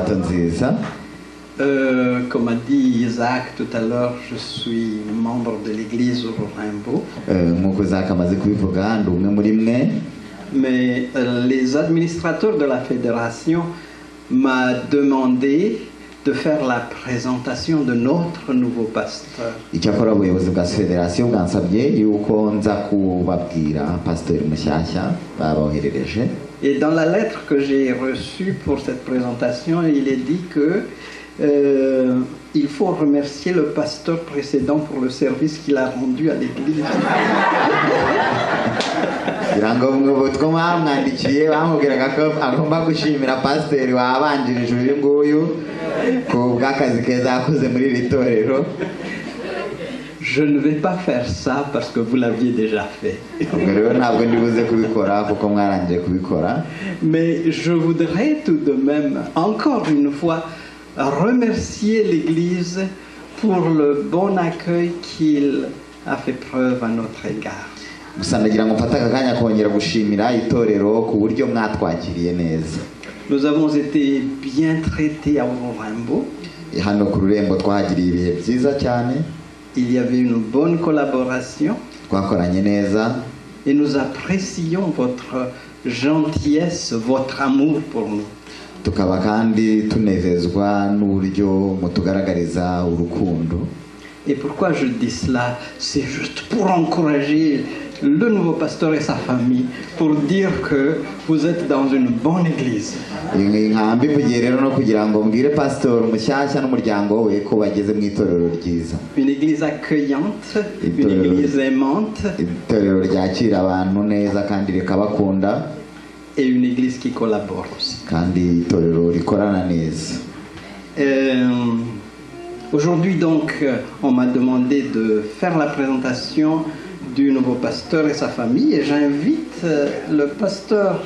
isabato nziza. Comme a dit Isaac tout à l'heure, je suis membre de l'église au Raimbo. Nk'uko Isaac amaze kubivuga ndi umwe muri mwe. Mais les administrateurs de la fédération m'ont demandé de faire la présentation de notre nouveau pasteur. Icyakora ubuyobozi bwa federasiyo bwansabye yuko nza kubabwira pasteur mushyashya baboherereje. Et dans la lettre que j'ai reçue pour cette présentation, il est dit que il faut remercier le pasteur précédent pour le service qu'il a rendu à l'église. Ngo mu butumwa mwamwandikiye bamubwiraga ko agomba gushimira pasiteri wabanjirije uyu nguyu ku bw'akazi keza yakoze muri iri torero. Je ne vais pas faire ça parce que vous l'aviez déjà fait. Mais je voudrais tout de même, encore une fois, remercier l'Église pour le bon accueil qu'il a fait preuve à notre égard. Nous avons été bien traités à Raimbo. Il y avait une bonne collaboration et nous apprécions votre gentillesse, votre amour pour nous. Et pourquoi je dis cela? C'est juste pour encourager le nouveau pasteur et sa famille, pour dire que vous êtes dans une bonne église. Une église accueillante, une église aimante, et une église qui collabore aussi. Aujourd'hui donc, on m'a demandé de faire la présentation du nouveau pasteur et sa famille, et j'invite le pasteur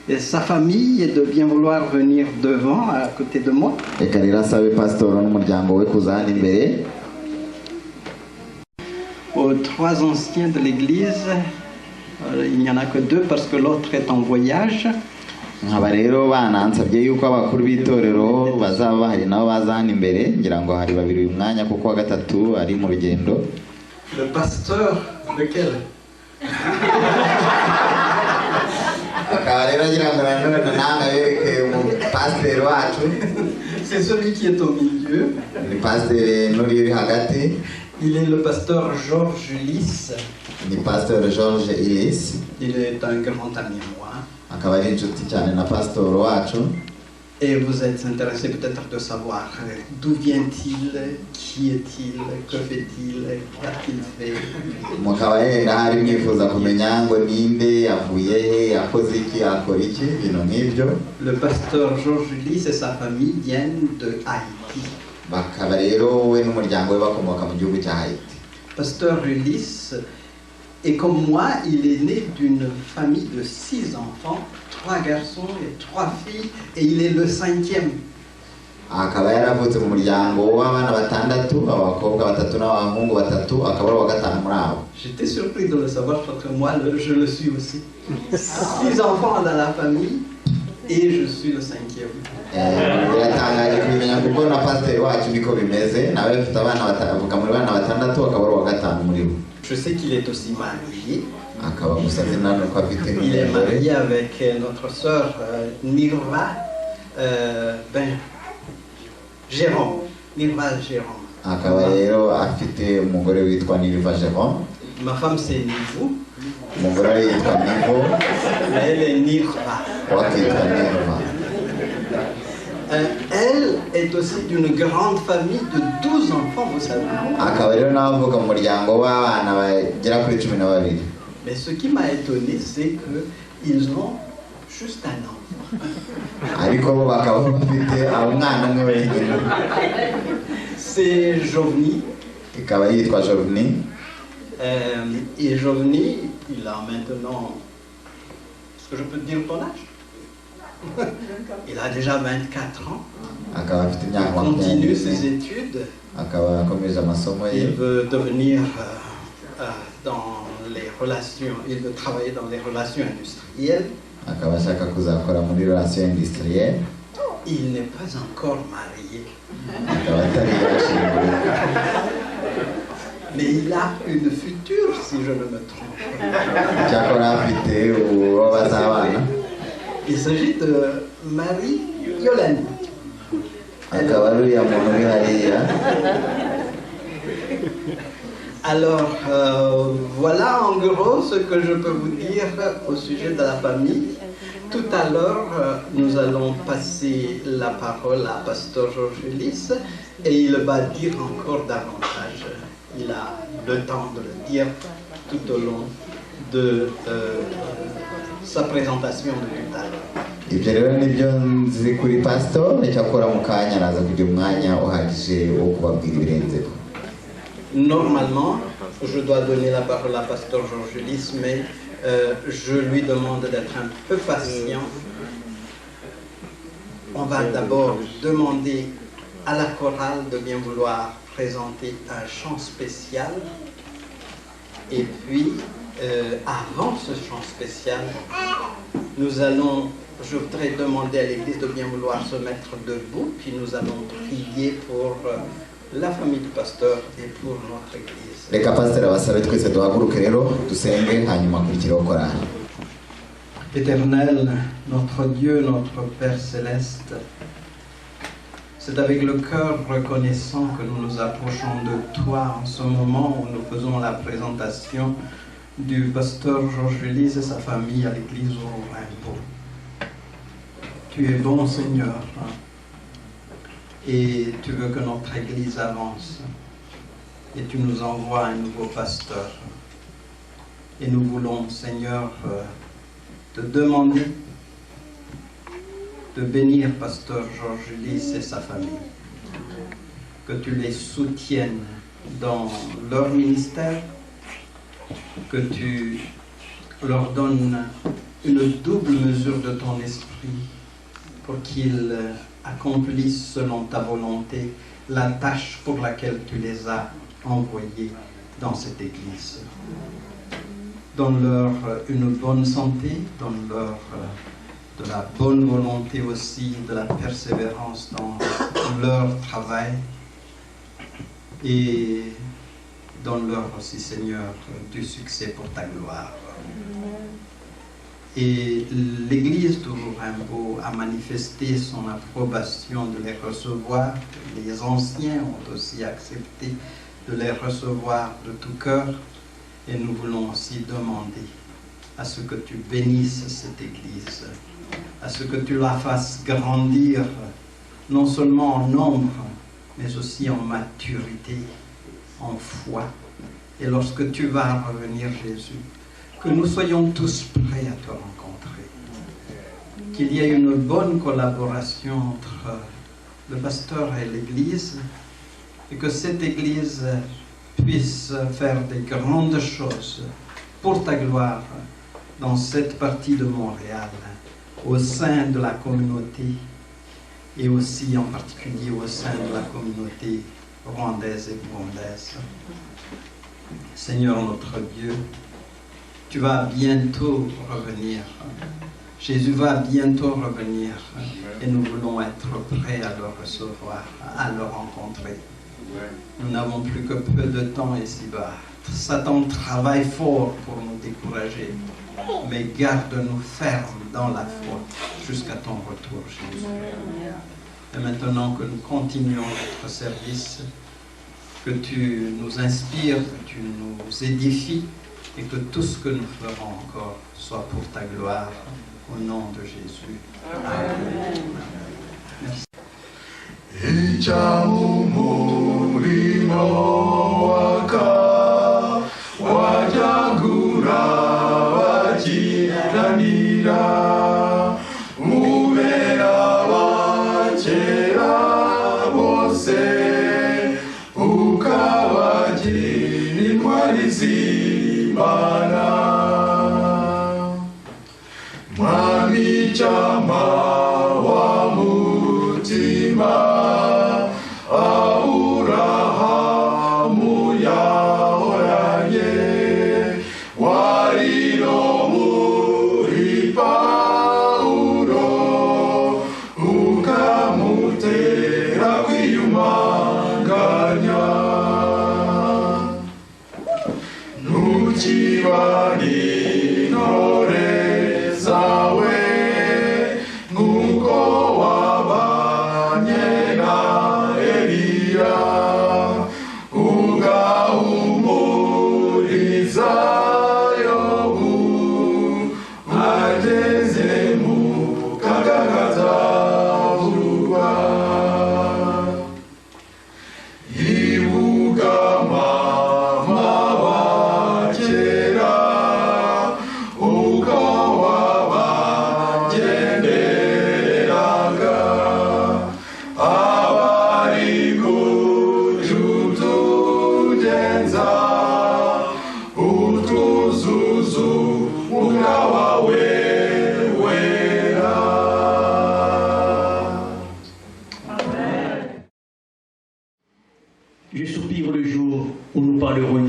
et sa famille de bien vouloir venir devant, à côté de moi. Aux trois anciens de l'église, il n'y en a que deux parce que l'autre est en voyage. Le pasteur, lequel? C'est celui qui est au milieu. Il est le pasteur Georges Lys. Il est un grand ami moi. Et vous êtes intéressé peut-être de savoir d'où vient-il, qui est-il, que fait-il, qu'a-t-il fait. Le pasteur Georges Lys et sa famille viennent de Haïti. Pasteur Lys, et comme moi, il est né d'une famille de 6 enfants, 3 garçons et 3 filles, et il est le 5e. J'étais surpris de le savoir parce que moi, je le suis aussi. 6 enfants dans la famille, et je suis le 5e. Je sais qu'il est aussi marié. Il est marié avec notre sœur Nirva Jérôme. Nirva Jérôme. Ma femme c'est Nivou. Elle est Nirva. Elle est aussi d'une grande famille de 12 enfants, vous savez. Mais ce qui m'a étonné, c'est qu'ils ont juste un enfant. C'est Jovni. Et Jovni, il a maintenant... Est-ce que je peux te dire ton âge? Il a déjà 24 ans. Il continue ses études. Il veut devenir dans les relations, il veut travailler dans les relations industrielles. il n'est pas encore marié. Mais il a une future, si je ne me trompe. Il s'agit de Marie-Yolène. Alors, voilà en gros ce que je peux vous dire au sujet de la famille. Tout à l'heure, nous allons passer la parole à Pasteur Georges Ulysse et il va dire encore davantage. Il a le temps de le dire tout au long de sa présentation de tout à l'heure. Ibyo rero nibyo nzi kuri pastor cyakora mu kanya naza kugira umwanya uhagije wo kubabwira ibirenzeho. Normalement, je dois donner la parole à Pasteur Georges Ulysse, mais je lui demande d'être un peu patient. On va d'abord demander à la chorale de bien vouloir présenter un chant spécial. Et puis, avant ce chant spécial, je voudrais demander à l'Église de bien vouloir se mettre debout, puis nous allons prier pour la famille du pasteur et pour notre Église. Reka pasteur abasabe twese duhaguruke rero dusenge hanyuma kurikiraho korali. Éternel, notre Dieu, notre Père Céleste, c'est avec le cœur reconnaissant que nous nous approchons de toi en ce moment où nous faisons la présentation du pasteur Georges Ulysse et sa famille à l'église Rourimbo. Tu es bon, Seigneur, et tu veux que notre église avance. Et tu nous envoies un nouveau pasteur. Et nous voulons, Seigneur, te demander de bénir pasteur Georges Ulysse et sa famille. Que tu les soutiennes dans leur ministère, que tu leur donnes une double mesure de ton esprit pour qu'ils accomplissent selon ta volonté la tâche pour laquelle tu les as envoyés dans cette église. Donne-leur une bonne santé, donne-leur de la bonne volonté aussi, de la persévérance dans leur travail et donne-leur aussi, Seigneur, du succès pour ta gloire. Et l'Église de Rourimbo a manifesté son approbation de les recevoir. Les anciens ont aussi accepté de les recevoir de tout cœur. Et nous voulons aussi demander à ce que tu bénisses cette Église, à ce que tu la fasses grandir, non seulement en nombre, mais aussi en maturité, en foi. Et lorsque tu vas revenir, Jésus, que nous soyons tous prêts à te rencontrer. Qu'il y ait une bonne collaboration entre le pasteur et l'Église, et que cette Église puisse faire des grandes choses pour ta gloire dans cette partie de Montréal, au sein de la communauté et aussi en particulier au sein de la communauté rwandaise et burundaise. Seigneur notre Dieu, tu vas bientôt revenir. Jésus va bientôt revenir et nous voulons être prêts à le recevoir, à le rencontrer. Nous n'avons plus que peu de temps ici-bas. Satan travaille fort pour nous décourager, mais garde-nous fermes dans la foi jusqu'à ton retour, Jésus. Et maintenant que nous continuons notre service, que tu nous inspires, que tu nous édifies et que tout ce que nous ferons encore soit pour ta gloire, au nom de Jésus. Amen. Merci. Paulo,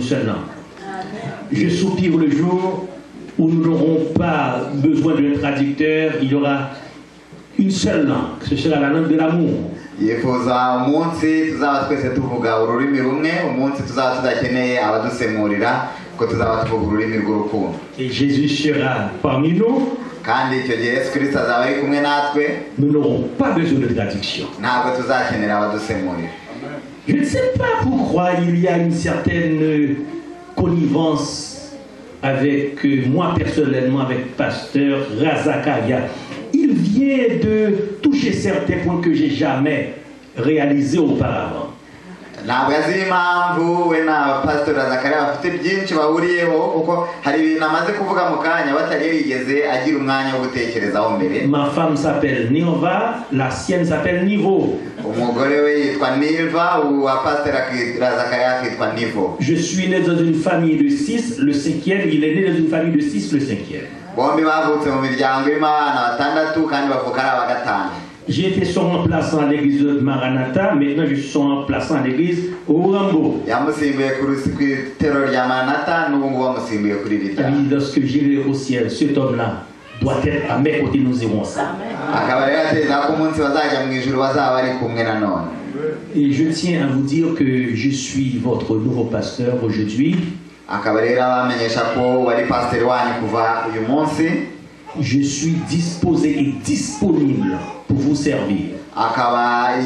seule langue. Je soupire le jour où nous n'aurons pas besoin d'un traducteur, il y aura une seule langue, ce sera la langue de l'amour. yifuza umunsi tuzaba twese tuvuga ururimi rumwe, umunsi tuzaba tudakeneye abadusemurira ko tuzaba tuvuga ururimi rw'urukundo. Et Jésus sera parmi nous. Kandi icyo gihe Yesu Kristo azaba ari kumwe natwe, nous n'aurons pas besoin de traduction. ntabwo tuzakenera abadusemurira. Je ne sais pas pourquoi il y a une certaine connivence avec moi personnellement, avec pasteur Razakaria. Il vient de toucher certains points que j'ai jamais réalisés auparavant. ntabwo azi impamvu we na pastor Razakaria bafite byinshi bahuriyeho, kuko hari ibintu amaze kuvuga mu kanya batari yarigeze agira umwanya wo gutekerezaho mbere. Ma femme s'appelle Nirva, la sienne s'appelle Nivo. umugore we yitwa Nirva, uwa pastor Razakaria akitwa Nivo. Je suis né dans une famille de 6, le 5e, il est né dans une famille de 6, le 5e. bombi bavutse mu miryango irimo abana batandatu kandi bavuka ari aba gatanu. J'ai été son remplaçant à l'église de Maranatha, maintenant je suis son remplaçant à l'église Orambo. yamusimbuye ku itero rya Maranatha, n'ubu ngubu bamusimbuye kuri rita. Lorsque j'irai au ciel, cet homme-là doit être à mes côtés, nous irons ça. akaba rero ateza ko umunsi bazajya mu ijuru bazaba bari kumwe nanone. Et je tiens à vous dire que je suis votre nouveau pasteur aujourd'hui. akaba rero abamenyesha ko wari pasiteri wanyu kuva uyu munsi. Je suis disposé et disponible pour vous servir. akaba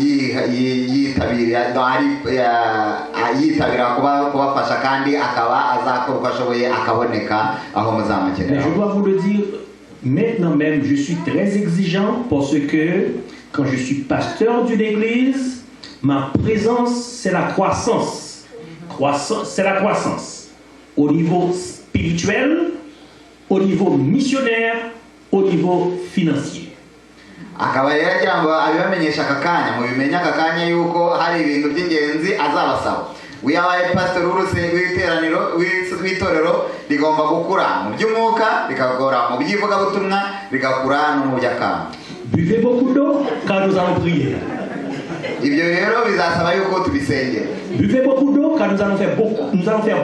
yitabira kubafasha kandi akaba azakora uko ashoboye akaboneka aho Mais muzamukenera. je dois vous le dire, maintenant même, je suis très exigeant parce que quand je suis pasteur d'une église, ma présence, c'est la croissance. C'est la croissance. Au niveau spirituel, au niveau missionnaire, au niveau financier. akaba rero agira ngo abibamenyesha aka kanya, mubimenye aka kanya yuko hari ibintu by'ingenzi azabasaba. we yabaye pastor w'itorero rigomba gukura mu by'umwuka, rigakora mu by'ivugabutumwa, rigakura no mu by'akanga. Buvez beaucoup d'eau car nous allons prier. ibyo rero bizasaba yuko tubisengera. Buvez beaucoup d'eau car nous allons faire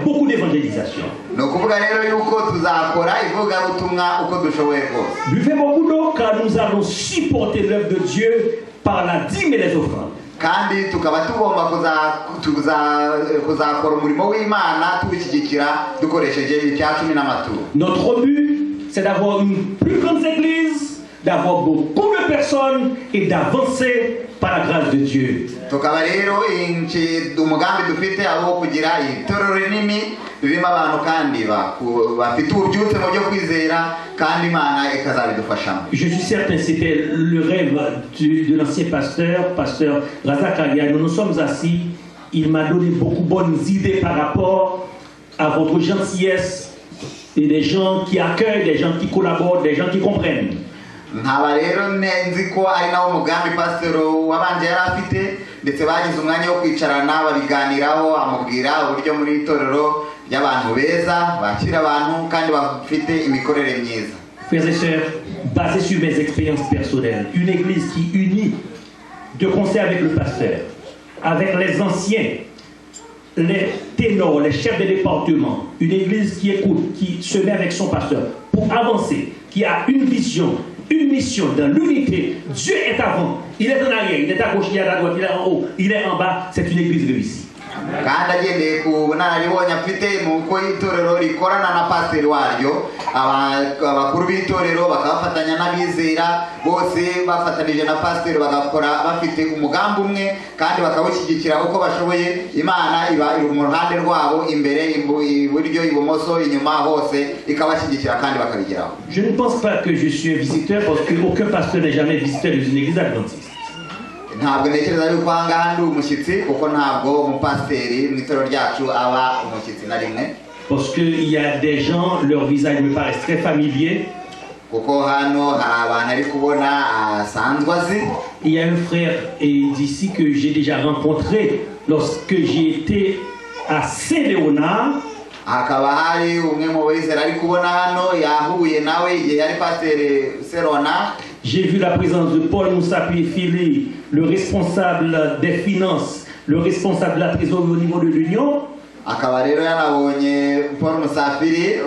beaucoup d'évangélisation. ni ukuvuga rero yuko tuzakora ivugabutumwa uko dushoboye rwose. Buvez beaucoup d'eau car nous allons supporter l'œuvre de Dieu par la dîme et les offrandes. kandi tukaba tugomba kuzakora umurimo w'Imana tuwushyigikira dukoresheje icya cumi n'amaturo. Notre but, c'est d'avoir une plus grande église, d'avoir beaucoup de personnes et d'avancer par la grâce de Dieu. tukaba rero umugambi dufite aho kugira itorero rinini ririmo abantu kandi bafite ububyutse mu byo kwizera, kandi Imana ikazabidufashamo. Je suis certain, c'était le rêve de l'ancien pasteur Razakaria. Nous nous sommes assis, il m'a donné beaucoup de bonnes idées par rapport à votre gentillesse et des gens qui accueillent, des gens qui collaborent, des gens qui comprennent. nkaba rero nzi ko ari nawo mugambi pasitoro wabanje yari afite, ndetse bagize umwanya wo kwicarana babiganiraho, amubwira uburyo muri itorero ry'abantu beza bakira abantu kandi bafite imikorere myiza. Frères et sœurs, basé sur mes expériences personnelles, une église qui unit de concert avec le pasteur, avec les anciens, les ténors, les chefs de département, une église qui écoute, qui se met avec son pasteur pour avancer, qui a une vision, une mission dans l'unité. Dieu est avant, il est en arrière, il est à gauche, il est à droite, il est en haut, il est en bas. C'est une église réussie. kandi agendeye ku bunararibonye afite mu uko itorero rikorana na pasiteri waryo, abakuru b'itorero bakabafatanya n'abizera bose bafatanije na pasiteri, bagakora bafite umugambi umwe kandi bakawushyigikira uko bashoboye. Imana iba iri mu ruhande rwabo, imbere, iburyo, ibumoso, inyuma, hose ikabashyigikira kandi bakabigeraho. Je ne pense pas que je suis un visiteur parce qu'aucun pasteur n'est jamais visiteur d'une église adventiste. ntabwo ntekereza yuko aha ngaha ndi umushyitsi, kuko ntabwo umupasiteri mu itorero ryacu aba umushyitsi na rimwe. Parce qu'il y a des gens, leur visage me paraît très familier. kuko hano hari abantu ari kubona asanzwe azi. Il y a un frère d'ici que j'ai déjà rencontré lorsque j'ai été à Saint-Léonard. hakaba hari umwe mu bizera ari kubona hano yahuye nawe igihe yari pasiteri Serona. J'ai vu la présence de Paul Moussapi Fili, le responsable des finances, le responsable de la trésorerie au niveau de l'Union. akaba rero yanabonye Paul Musafiri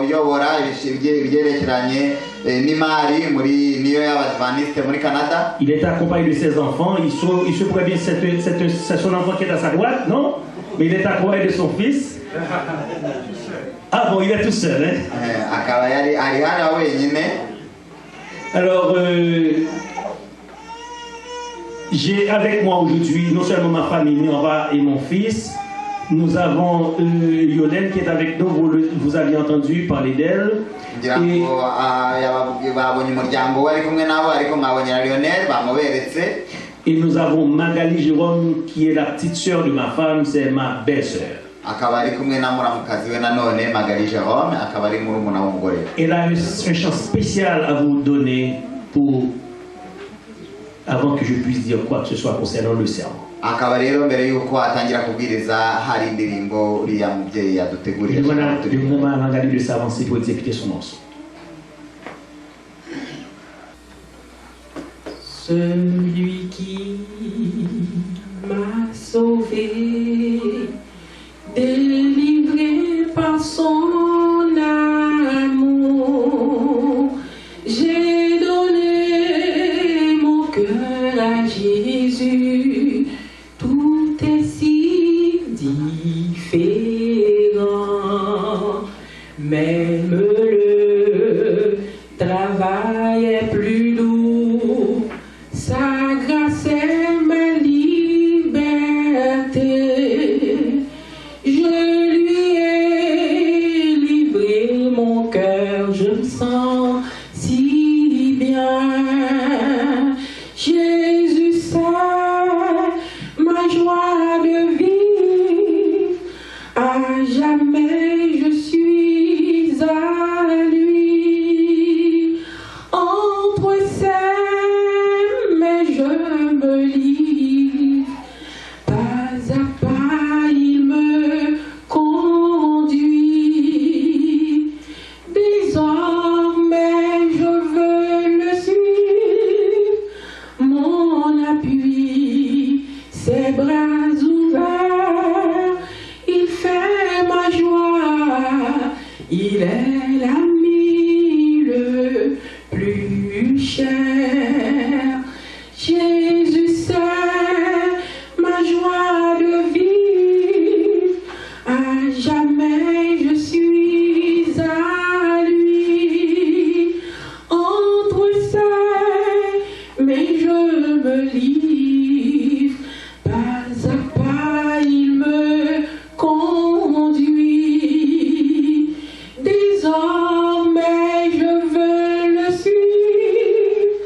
uyobora ibyerekeranye n'imari muri niyo y'Abadventiste muri Canada. Il était accompagné de ses enfants. Il se pourrait bien c'est son enfant qui est à sa droite, non? Mais il est accompagné de son fils. Ah bon, il est tout seul, hein? Akaba yari ari hano wenyine. Alors, j'ai avec moi aujourd'hui non seulement ma famille, Nora et mon fils. Nous avons Yolène qui est avec nous, vous aviez entendu parler d'elle. Et nous avons Magali Jérôme qui est la petite sœur de ma femme, c'est ma belle-sœur. Elle a un chant spécial à vous donner avant que je puisse dire quoi que ce soit concernant le serment. Je demande à Magali de s'avancer pour exécuter son morceau. Celui qui m'a sauvé, délivré par son amour, j'ai donné mon cœur à Jésus. Tout est si différent, même le travail est plus doux, sa grâce est ma liberté. Je lui ai livré mon cœur, je me sens si bien. Jésus sait ma joie de vivre, à jamais je suis à lui. Entre ses mains je me livre, pas à pas il me conduit. Désormais je veux le suivre, mon appui, ses bras ouverts, il fait ma joie, il est l'ami le plus cher. Jésus sait ma joie de vivre, à jamais je suis à lui. Entre ses mains je me livre, pas à pas il me conduit. Désormais je veux le suivre,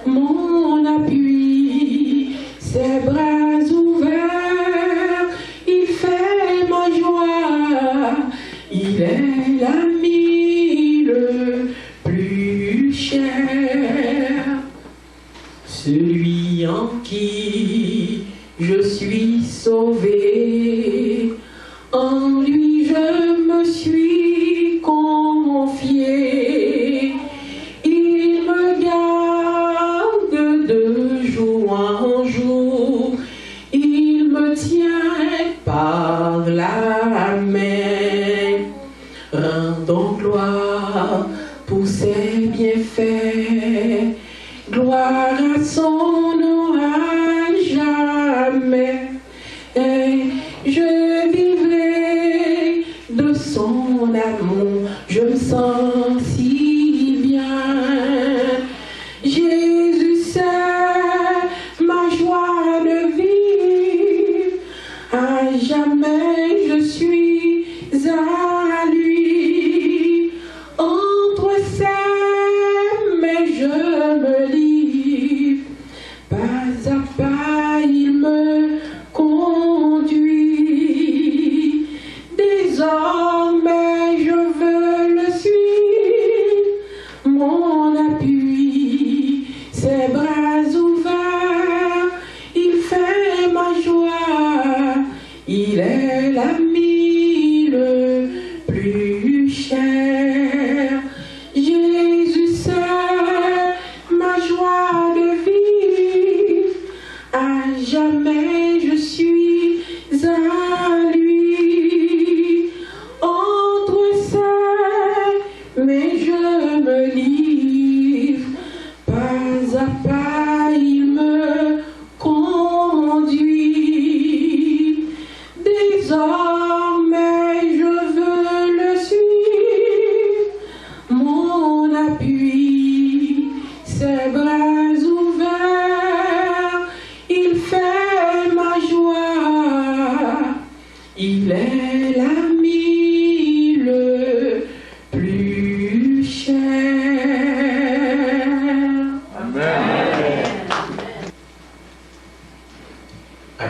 mon appui, ses bras ouverts, il fait ma joie, il est l'ami le plus cher. Celui en qui je suis sauvé, en lui je me suis confié. Il me garde de jour en jour, il me tient par la main. Rendons gloire pour ses bienfaits, gloire à son nom à jamais. Et je vivrai de son amour, je me sens si bien. Jésus sait ma joie de vivre, à jamais je suis à lui. Entre ses mains je me livre,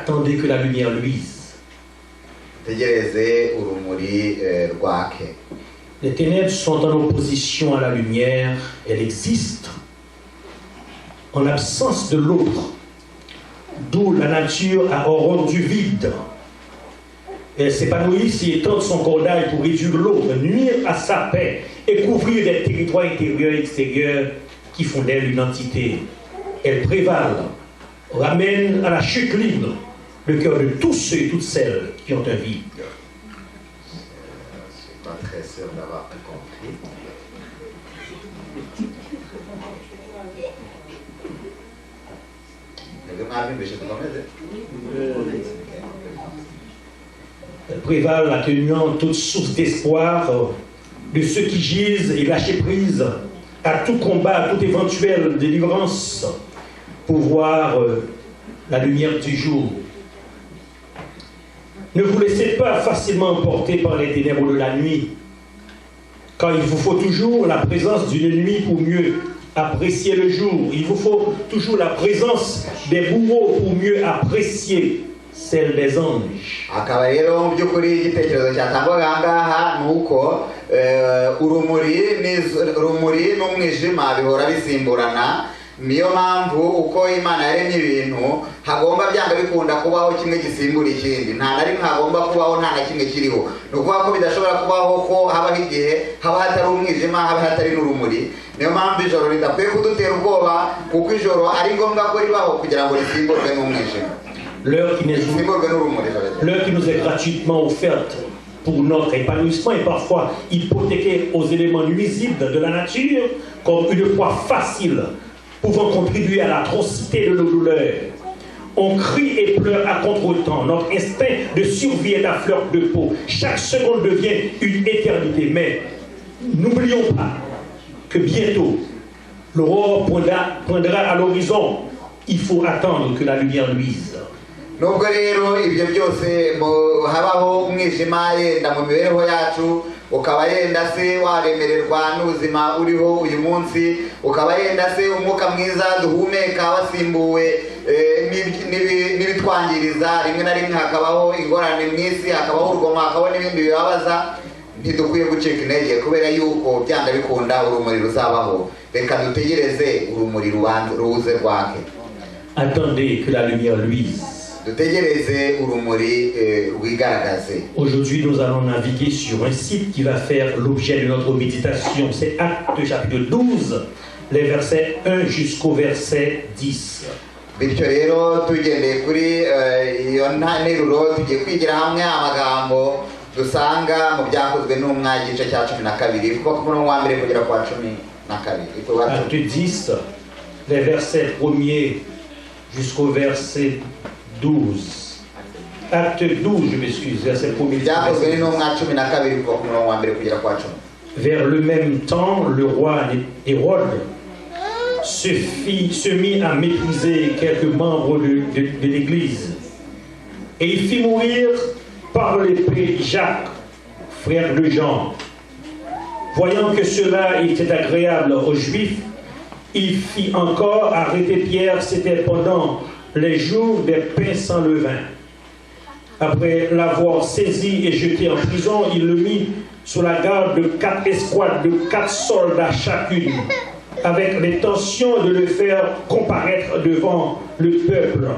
attendez que la lumière luise. Tegereze urumuri rwake. Les ténèbres sont en opposition à la lumière, elles existent en l'absence de l'autre, d'où la nature a horreur du vide. Elle s'épanouit et étend son cordail pour réduire l'autre, nuire à sa paix et couvrir des territoires intérieurs et extérieurs qui font d'elle une entité. Elle prévale, ramène à la chute libre le cœur de tous ceux et toutes celles qui ont un vide. Je suis pas très sûr d'avoir tout compris. Elle prévale, atténuant toute source d'espoir de ceux qui gisent et lâcher prise à tout combat, à toute éventuelle délivrance pour voir la lumière du jour. Ne vous laissez pas facilement emporter par les ténèbres de la nuit, car il vous faut toujours la présence d'une nuit pour mieux apprécier le jour. Il vous faut toujours la présence des bourreaux pour mieux apprécier celle des anges. Akaba rero mu by'ukuri igitekerezo cyatangwaga aha ngaha ni uko urumuri n'umwijima bihora bisimburana. Niyo mpamvu uko Imana yaremye ibintu hagomba byanga bikunda kubaho kimwe gisimbura ikindi, nta na rimwe hagomba kubaho nta na kimwe kiriho. Ni ukuvuga ko bidashobora kubaho ko habaho igihe haba hatari umwijima, haba hatari n'urumuri. Niyo mpamvu ijoro ridakwiye kudutera ubwoba, kuko ijoro ari ngombwa ko ribaho kugira ngo risimburwe n'umwijima. L'heure qui nous est gratuitement offerte pour notre épanouissement est parfois hypothéquée aux éléments nuisibles de la nature comme une proie facile pouvant contribuer à l'atrocité de nos douleurs. On crie et pleure à contre-temps. Notre instinct de survie est à fleur de peau. Chaque seconde devient une éternité. Mais n'oublions pas que bientôt, l'aurore poindra à l'horizon. Il faut attendre que la lumière luise. Nubwo rero ibyo byose habaho umwijima yenda mu mibereho yacu, ukaba yenda se waremererwa n'ubuzima uriho uyu munsi, ukaba yenda se umwuka mwiza duhumeka wasimbuwe n'ibitwangiriza, rimwe na rimwe hakabaho ingorane mu isi, hakabaho urugomo, hakabaho n'ibindi bibabaza. Ntidukwiye gucika intege kubera yuko byanga bikunda urumuri ruzabaho. Reka dutegereze urumuri ruze rwake. Attendez que la lumière luise. Aujourd'hui, nous allons naviguer sur un site qui va faire l'objet de notre méditation. C'est Actes chapitre 12, les versets 1 jusqu'au verset 10. Bityo rero tugendeye kuri iyo nteruro tugiye kwigira hamwe amagambo dusanga mu byakozwe n'umwa igice cya 12 kuko ku murongo wa mbere kugera kwa 12. Actes 10, les versets 1er jusqu'au verset 12. Acte 12, je m'excuse, verset 1er. Vers le même temps, le roi Hérode se mit à mépriser quelques membres de l'Église. Et il fit mourir par l'épée Jacques, frère de Jean. Voyant que cela était agréable aux Juifs, il fit encore arrêter Pierre, c'était pendant les jours des pains sans levain. Après l'avoir saisi et jeté en prison, il le mit sous la garde de 4 escouades de 4 soldats chacune, avec l'intention de le faire comparaître devant le peuple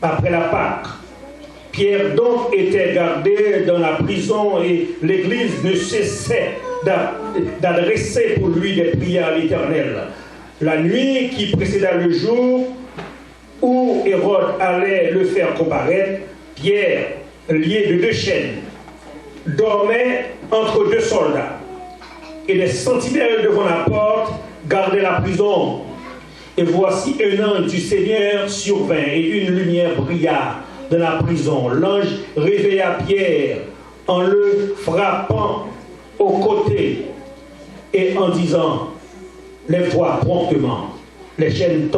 après la Pâque. Pierre donc était gardé dans la prison et l'Église ne cessait d'adresser pour lui des prières à l'Éternel. La nuit qui précéda le jour où Hérode allait le faire comparaître, Pierre, lié de 2 chaînes, dormait entre 2 soldats. Et les sentinelles devant la porte gardaient la prison. Et voici un ange du Seigneur survint et une lumière brilla dans la prison. L'ange réveilla Pierre en le frappant au côté et en disant: lève-toi promptement. Les chaînes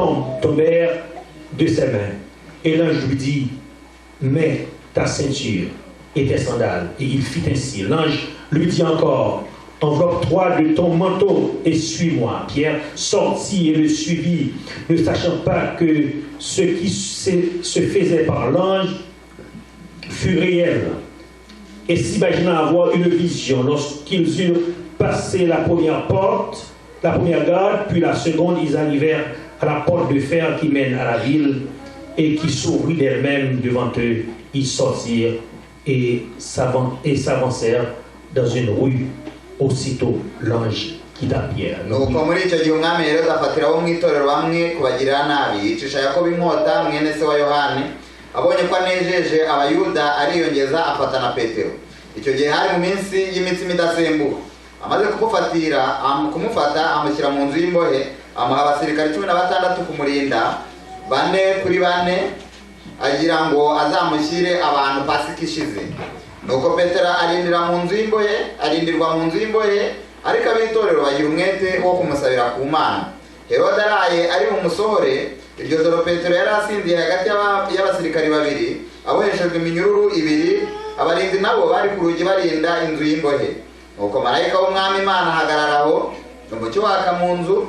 tombèrent de ses mains. Et l'ange lui dit: mets ta ceinture et tes sandales. Et il fit ainsi. L'ange lui dit encore: enveloppe-toi de ton manteau et suis-moi. Pierre sortit et le suivit, ne sachant pas que ce qui se faisait par l'ange fut réel. Et s'imaginant avoir une vision lorsqu'ils eurent passé la première porte, la première garde, puis la seconde, ils arrivèrent à la porte de fer qui mène à la ville et qui s'ouvrit d'elle-même devant eux. Ils sortirent et s'avancèrent dans une rue. Aussitôt l'ange quitta Pierre. Nuko muri icyo gihe umwami Herode afatiraho mu itorero bamwe kubagirira nabi, yicisha Yakobo inkota mwene se wa Yohani. Abonye ko anejeje abayuda ariyongeza afata na Petero. Icyo gihe hari mu minsi y'imitsima idasembuka. Amaze kumufata amushyira mu nzu y'imbohe, amuha abasirikare 16 kumurinda, 4 kuri 4, agira ngo azamushyire abantu Pasika ishize. Nuko Petero arindirwa mu nzu y'imbohe, ariko ab'itorero bagira umwete wo kumusabira ku Mana. Herode araye ari mu musohore, iryo joro Petero yari asinziye hagati y'abasirikari babiri, aboheshejwe iminyururu 2, abarinzi nabo bari ku rugi barinda inzu y'imbohe. Nuko marayika w'umwami Imana ahagararaho, umucyo waka mu nzu.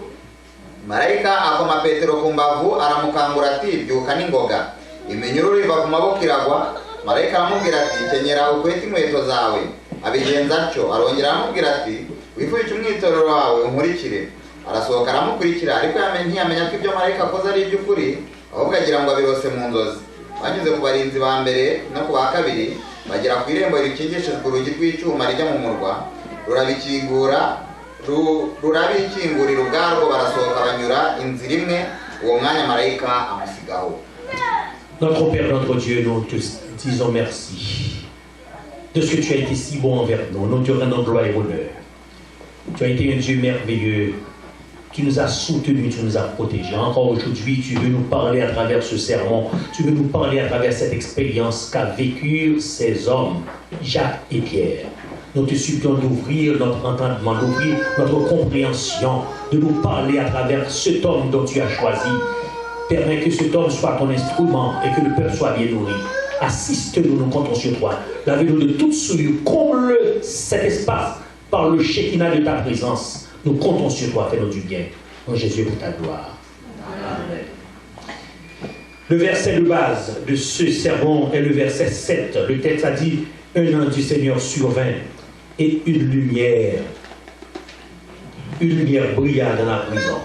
Marayika akoma Petero ku mbavu, aramukangura ati, byuka n'ingoga. Iminyururu iva ku maboko iragwa. Marayika aramubwira ati, kenyera ukwete inkweto zawe. Abigenza atyo, arongera aramubwira ati, wifubike umwitorero wawe unkurikire. Arasohoka aramukurikira, ariko ntiyamenya ko ibyo marayika akoze ari iby'ukuri, ahubwo agira ngo abirose mu nzozi. Banyuze ku barinzi ba mbere no ku ba kabiri, bagera ku irembo rikingishijwe urugi rw'icyuma rijya mu murwa, rurabikingurira ubwarwo, barasohoka banyura inzira imwe, uwo mwanya marayika amusigaho. Notre Père, notre Dieu, nous te disons merci de ce que tu as été si bon envers nous. Nous te rendons gloire et honneur. Tu as été un Dieu merveilleux qui nous a soutenus, tu nous as protégés. Encore aujourd'hui, tu veux nous parler à travers ce sermon, tu veux nous parler à travers cette expérience qu'a vécu ces hommes, Jacques et Pierre. Nous te supplions d'ouvrir notre entendement, d'ouvrir notre compréhension, de nous parler à travers cet homme dont tu as choisi. Permets que cet homme soit ton instrument et que le peuple soit bien nourri. Assiste-nous, nous comptons sur toi. Lave-nous de toute souillure, comble cet espace par le Shekinah de ta présence. Nous comptons sur toi, fais-nous du bien. En Jésus, pour ta gloire. Amen. Le verset de base de ce sermon est le verset 7. Le texte a dit, un ange du Seigneur survint et une lumière brilla dans la prison.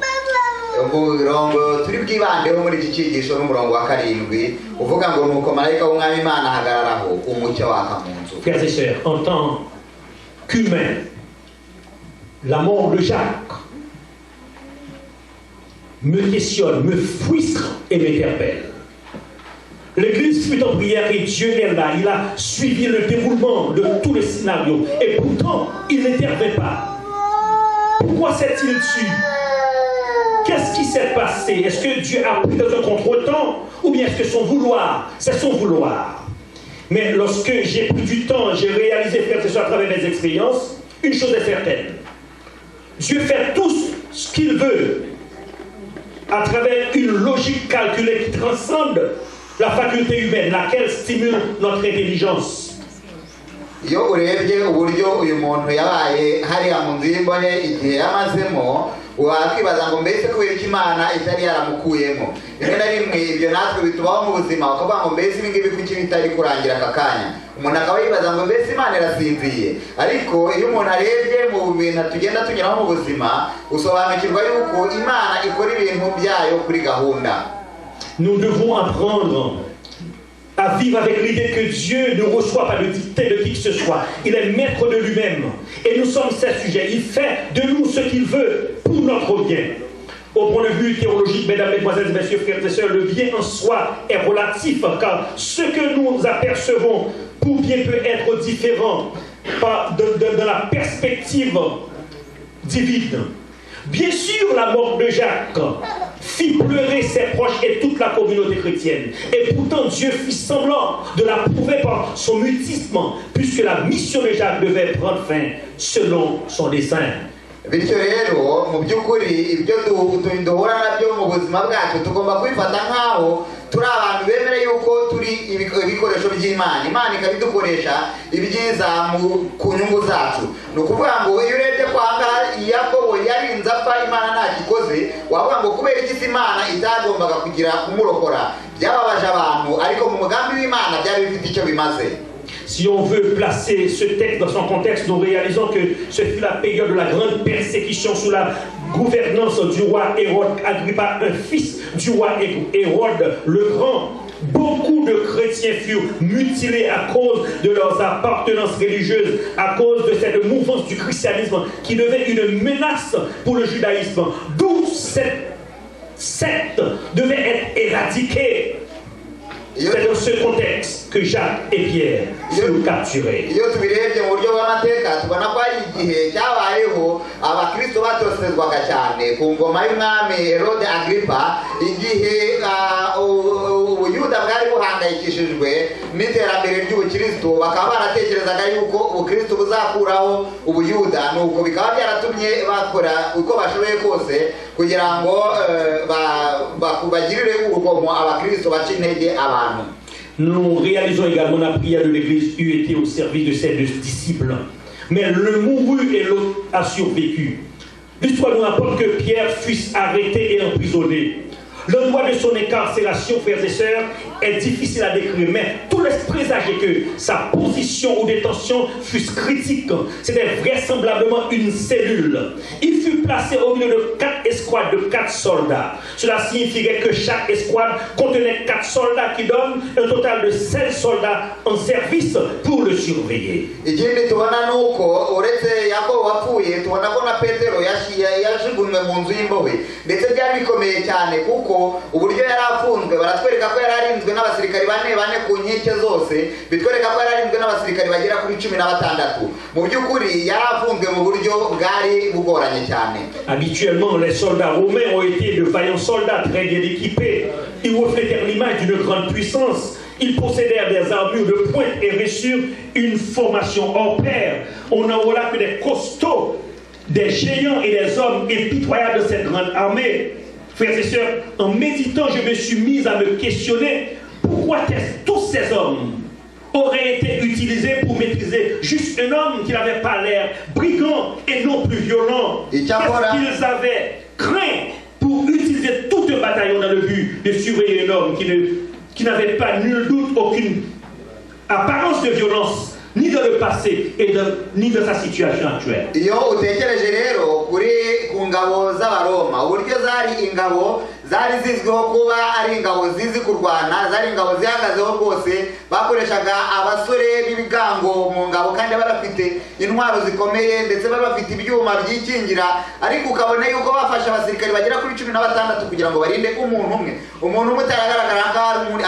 Umurongo turi bwibandeho muri iki cyigisho n'umurongo wa 7 uvuga ngo nuko marayika w'umwami Imana ahagararaho umucyo waka mu nzu. Frères et sœurs, en tant qu'humain, la mort de Jacques me questionne, me frustre et m'interpelle. L'église fut en prière et Dieu est là. Il a suivi le déroulement de tous les scénarios et pourtant il n'intervient pas. Pourquoi s'est-il tué? Qu'est-ce qui s'est passé? Est-ce que Dieu a pris dans un contretemps ou bien est-ce que son vouloir? C'est son vouloir. Mais lorsque j'ai pris du temps, j'ai réalisé, frères et sœurs, à travers mes expériences, une chose est certaine. Dieu fait tout ce qu'il veut à travers une logique calculée qui transcende la faculté humaine, laquelle stimule notre intelligence. Iyo urebye uburyo uyu muntu yabaye hariya mu nzu y'imbohe igihe yamazemo, wakwibaza ngo mbese kubera iki Imana itari yaramukuyemo. Rimwe na rimwe ibyo natwe bitubaho mu buzima, ukavuga ngo mbese ibi ngibi kuki bitari kurangira aka kanya. Umuntu akaba yibaza ngo mbese Imana irasinziye. Ariko iyo umuntu arebye mu bintu tugenda tunyuraho mu buzima, usobanukirwa yuko Imana ikora ibintu byayo kuri gahunda. Nous devons apprendre à vivre avec l'idée que Dieu ne reçoit pas de dictée de qui que ce soit. Il est maître de lui-même. Et nous sommes ses sujets. Il fait de nous ce qu'il veut pour notre bien. Au point de vue théologique, mesdames, mesdemoiselles, messieurs, frères et sœurs, le bien en soi est relatif, car ce que nous apercevons pour bien peut être différent dans la perspective divine. Bien sûr, la mort de Jacques fit pleurer ses proches et toute la communauté chrétienne. Et pourtant, Dieu fit semblant de la prouver par son mutisme, puisque la mission de Jacques devait prendre fin selon son dessein. Bityo rero mu by'ukuri ibyo duhura nabyo mu buzima bwacu tugomba kubifata nk'aho turi abantu bemere yuko turi ibikoresho by'Imana. Imana ikabidukoresha ibyiza ku nyungu zacu. Ni ukuvuga ngo iyo urebye kwanga Yakobo yarinze apfa Imana ntagikoze, wavuga ngo kubera iki Imana itagombaga kugira kumurokora. Byababaje abantu, ariko mu mugambi w'Imana byari bifite icyo bimaze. Si on veut placer ce texte dans son contexte, nous réalisons que ce fut la période de la grande persécution sous la gouvernance du roi Hérode Agrippa, un fils du roi Hérode le Grand. Beaucoup de chrétiens furent mutilés à cause de leurs appartenances religieuses, à cause de cette mouvance du christianisme qui devait une menace pour le judaïsme. D'où cette secte devait être éradiquée. C'est dans ce contexte que Jacques et Pierre furent capturés. Iyo tubirebye mu buryo bw'amateka tubona ko ari igihe cyabayeho abakristo batotezwaga cyane ku ngoma y'umwami Herode Agrippa, igihe ubuyuda bwari buhangayikishijwe n'iterambere ry'ubukristo, bakaba baratekerezaga yuko ubukristo buzakuraho ubuyuda, nuko bikaba byaratumye bakora uko bashoboye kose kugira ngo bagirire urugomo abakristo baca intege abantu. Nous réalisons également la prière de l'Église eût été au service de ses deux disciples. Mais le mourut et l'autre a survécu. L'histoire nous rapporte que Pierre fut arrêté et emprisonné. L'endroit de son incarcération, frères et sœurs, est difficile à décrire, mais tout laisse présager que sa position ou détention fut critique. C'était vraisemblablement une cellule. Il fut placé au milieu de 4 escouades de 4 soldats. Cela signifierait que chaque escouade contenait 4 soldats qui donnent un total de 16 soldats en service pour le surveiller. Uburyo yari afunzwe baratwereka ko yari arinzwe n'abasirikari bane ku nkike zose, bitwereka ko yari arinzwe n'abasirikari bagera kuri 16. Mu by'ukuri yari afunzwe mu buryo bwari bugoranye cyane. Habituellement, les soldats romains ont été de vaillants soldats très bien équipés. Ils reflétèrent l'image d'une grande puissance. Ils possédèrent des armures de pointe et reçurent une formation hors pair. On n'en voit que des costauds, des géants et des hommes impitoyables de cette grande armée. Frères et sœurs, en méditant, je me suis mis à me questionner pourquoi tous ces hommes auraient été utilisés pour maîtriser juste un homme qui n'avait pas l'air brigand et non plus violent. Qu'est-ce qu'ils avaient craint pour utiliser tout un bataillon dans le but de surveiller un homme qui n'avait pas nul doute aucune apparence de violence, ni dans le passé ni dans sa situation actuelle. Iyo utekereje rero kuri ku ngabo z'Abaroma, uburyo zari ingabo zari zizwiho kuba ari ingabo zizi kurwana, zari ingabo zihagazeho rwose, bakoreshaga abasore b'ibigango mu ngabo kandi barafite intwaro zikomeye ndetse bafite ibyuma byikingira, ariko ukabona yuko bafasha abasirikari bagera kuri 16 kugira ngo barinde umuntu umwe utaragaragara ko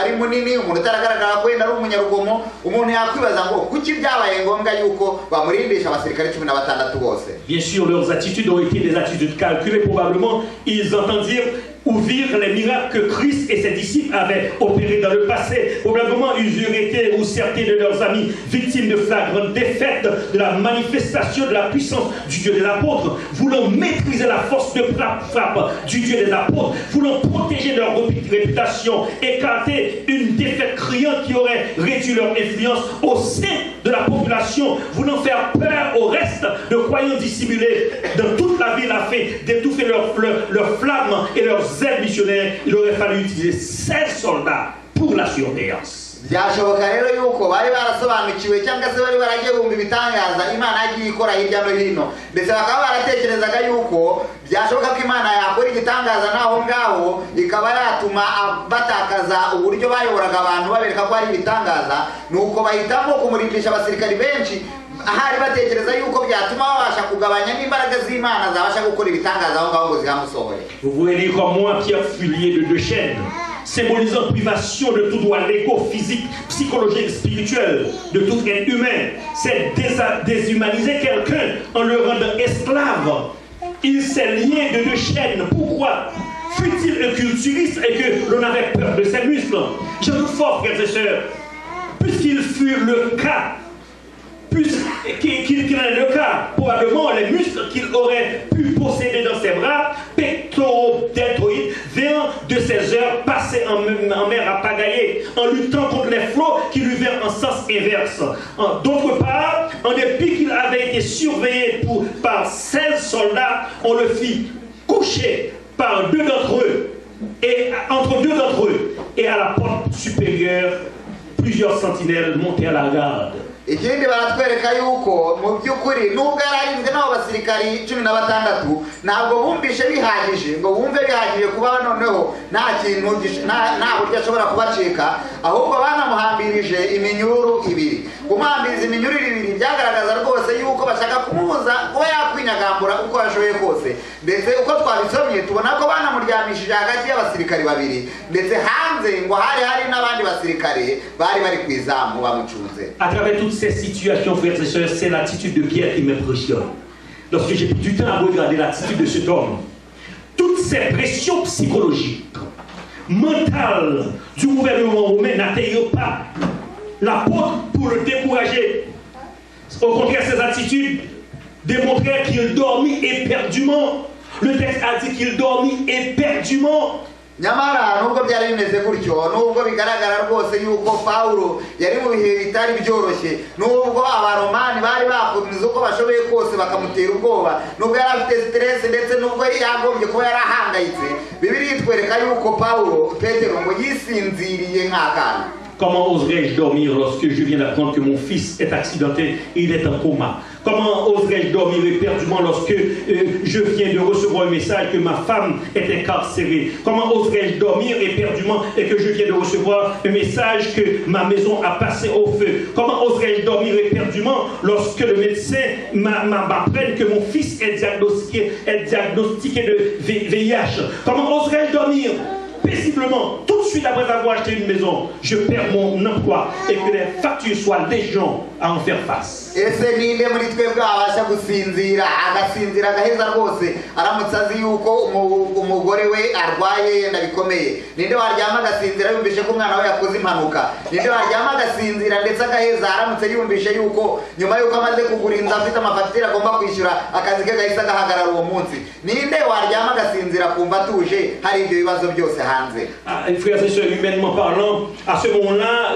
ari munini, umuntu utaragaragara ko yenda ari umunyarugomo, umuntu yakwibaza ngo kuki byabaye ngombwa yuko bamurindisha abasirikari 16 bose. Bien sûr, leurs attitudes ont été des attitudes calculées. Probablement, ils entendirent ouvrir les miracles que Christ et ses disciples avaient opérés dans le passé. Probablement, ils eurent été, ou certains de leurs amis, victimes de flagrantes défaites de la manifestation de la puissance du Dieu des apôtres, voulant maîtriser la force de frappe du Dieu des apôtres, voulant protéger leur réputation, écarter une défaite criante qui aurait réduit leur influence au sein de la population, voulant faire peur au reste de croyants dissimulés dans toute la ville afin d'étouffer leur flamme et leurs ailes missionnaires. Il aurait fallu utiliser 16 soldats pour la surveillance. Byashoboka rero yuko bari barasobanukiwe cyangwa se bari baragiye bumva ibitangaza Imana yagiye ikora hirya no hino, ndetse bakaba baratekerezaga yuko byashoboka ko Imana yakora igitangaza naho ngaho ikaba yatuma batakaza uburyo bayoboraga abantu babereka ko ari ibitangaza, nuko bahitamo kumurindisha abasirikari benshi ahari batekereza yuko byatuma babasha kugabanya n'imbaraga z'Imana zabasha gukora ibitangaza aho ngaho ngo zihamusohore. Vous pouvez lire comme moi Pierre fut lié de 2 chaînes, symbolisant privation de tout droit légaux, physique, psychologique, spirituel, de tout être humain. C'est déshumaniser quelqu'un en le rendant esclave. Il s'est lié de 2 chaînes. Pourquoi? Fut-il un culturiste et que l'on avait peur de ses muscles? Je doute fort, frères et sœurs, puisqu'il fut le cas, qu'il en est le cas, probablement les muscles qu'il aurait pu posséder dans ses bras, pectoraux deltoïdes, venant de ses heures passées en mer à pagailler, en luttant contre les flots qui lui vinrent en sens inverse. D'autre part, en dépit qu'il avait été surveillé par 16 soldats, on le fit coucher par 2 d'entre eux, et entre 2 d'entre eux, et à la porte supérieure, plusieurs sentinelles montaient à la garde. Ikindi baratwereka yuko mu by'ukuri nubwo yararinzwe n'abo basirikari 16 ntabwo bumvishe bihagije ngo bumve bihagije kuba noneho nta kintu nta buryo ashobora kubacika, ahubwo banamuhambirije iminyururu 2. Kumuhambiriza iminyururu 2 byagaragaza rwose yuko bashaka kumubuza kuba yakwinyagambura uko ashoboye kose, ndetse uko twabisomye tubona ko banamuryamishije hagati y'abasirikari 2, ndetse hanze ngo hari n'abandi basirikare bari bari kwizamu bamucunze. À travers toutes ces situations, frères et sœurs, c'est l'attitude de Pierre qui m'impressionne. Lorsque j'ai pris du temps à regarder l'attitude de cet homme, toutes ces pressions psychologiques, mentales du gouvernement romain n'atteignent pas l'apôtre pour le décourager. Au contraire, ces attitudes démontraient qu'il dormit éperdument. Le texte a dit qu'il dormit éperdument. Nyamara nubwo byari bimeze gutyo, nubwo bigaragara rwose yuko Paulo yari mu bihe bitari byoroshye, nubwo abaromani bari bakomiza uko bashoboye kose bakamutera ubwoba, nubwo yari afite stress ndetse nubwo yagombye kuba yarahangayitse, Bibiliya itwereka yuko Paulo Petero ngo yisinziriye nk'akana. Comment oserais-je dormir lorsque je viens d'apprendre que mon fils est accidenté et il est en coma? Comment oserais-je dormir éperdument lorsque je viens de recevoir un message que ma femme est incarcérée? Comment oserais-je dormir éperdument et que je viens de recevoir un message que ma maison a passé au feu? Comment oserais-je dormir éperdument lorsque le médecin m'apprenne que mon fils est diagnostiqué de VIH? Comment oserais-je dormir paisiblement tout de suite après avoir acheté une maison? Je perds mon emploi et que les factures soient légion à en faire face. Ese ninde muri twebwe abasha gusinzira agasinzira gaheza rwose aramutse azi yuko umugore we arwaye yenda bikomeye? Ninde waryama agasinzira yumvishe ko umwana we yakoze impanuka? Ninde waryama agasinzira ndetse agaheza aramutse yumvishe yuko nyuma yuko amaze kugura inzu afite amafatire agomba kwishyura akazi ke gahise gahagarara uwo munsi? Ninde waryama agasinzira kumva atuje hari ibyo bibazo byose hanze? Frères et sœurs, humainement parlant, à ce moment-là,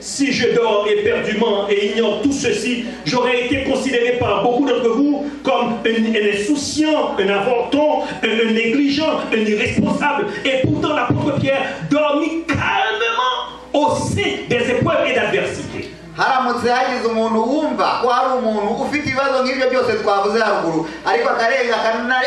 si je dors éperdument et ignore tout ceci, j'aurais été considéré par beaucoup d'entre vous comme un insouciant, un avorton, un négligent, un irresponsable. Et pourtant, l'apôtre Pierre dormit calmement au sein des épreuves et d'adversité. Haramutse hagize umuntu wumva ko hari umuntu ufite ibibazo nk'ibyo byose twavuze haruguru ariko akarenga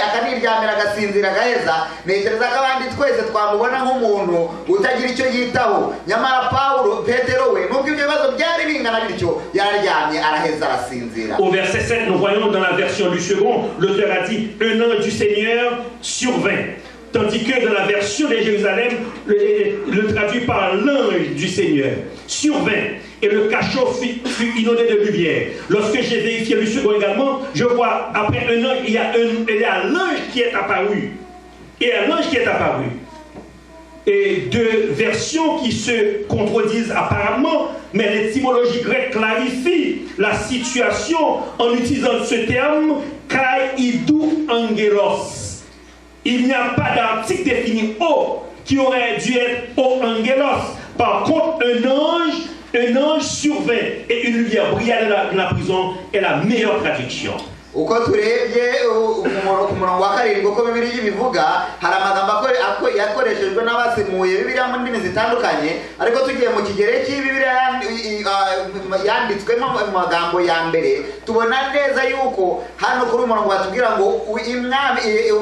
akaniryamira agasinzira gaheza, ntekereza ko abandi twese twamubona nk'umuntu utagira icyo yitaho. Nyamara Paulo Petero we nubwo ibyo bibazo byari bingana bityo yararyamye araheza arasinzira. Au verset 7, nous voyons dans la version du second, l'auteur a dit un ange du Seigneur survint. Tandis que dans la version de Jérusalem, le traduit par l'ange du Seigneur survint et le cachot fut inondé de lumière. Lorsque j'ai vérifié le second également, je vois après un ange, il y a l'ange qui est apparu. Et un ange qui est apparu. Et 2 versions qui se contredisent apparemment, mais l'étymologie grecque clarifie la situation en utilisant ce terme kai idou angelos. Il n'y a pas d'article défini O qui aurait dû être O angelos. Par contre, un ange survint et une lumière brilla dans la prison est la meilleure traduction. Uko turebye ku murongo wa karindwi uko Bibiliya ibivuga hari amagambo yakoreshejwe n'abasemuye Bibiliya mu ndimi zitandukanye, ariko tugiye mu kigereki Bibiliya yanditswemo amagambo ya mbere tubona neza yuko hano kuri umurongo batubwira ngo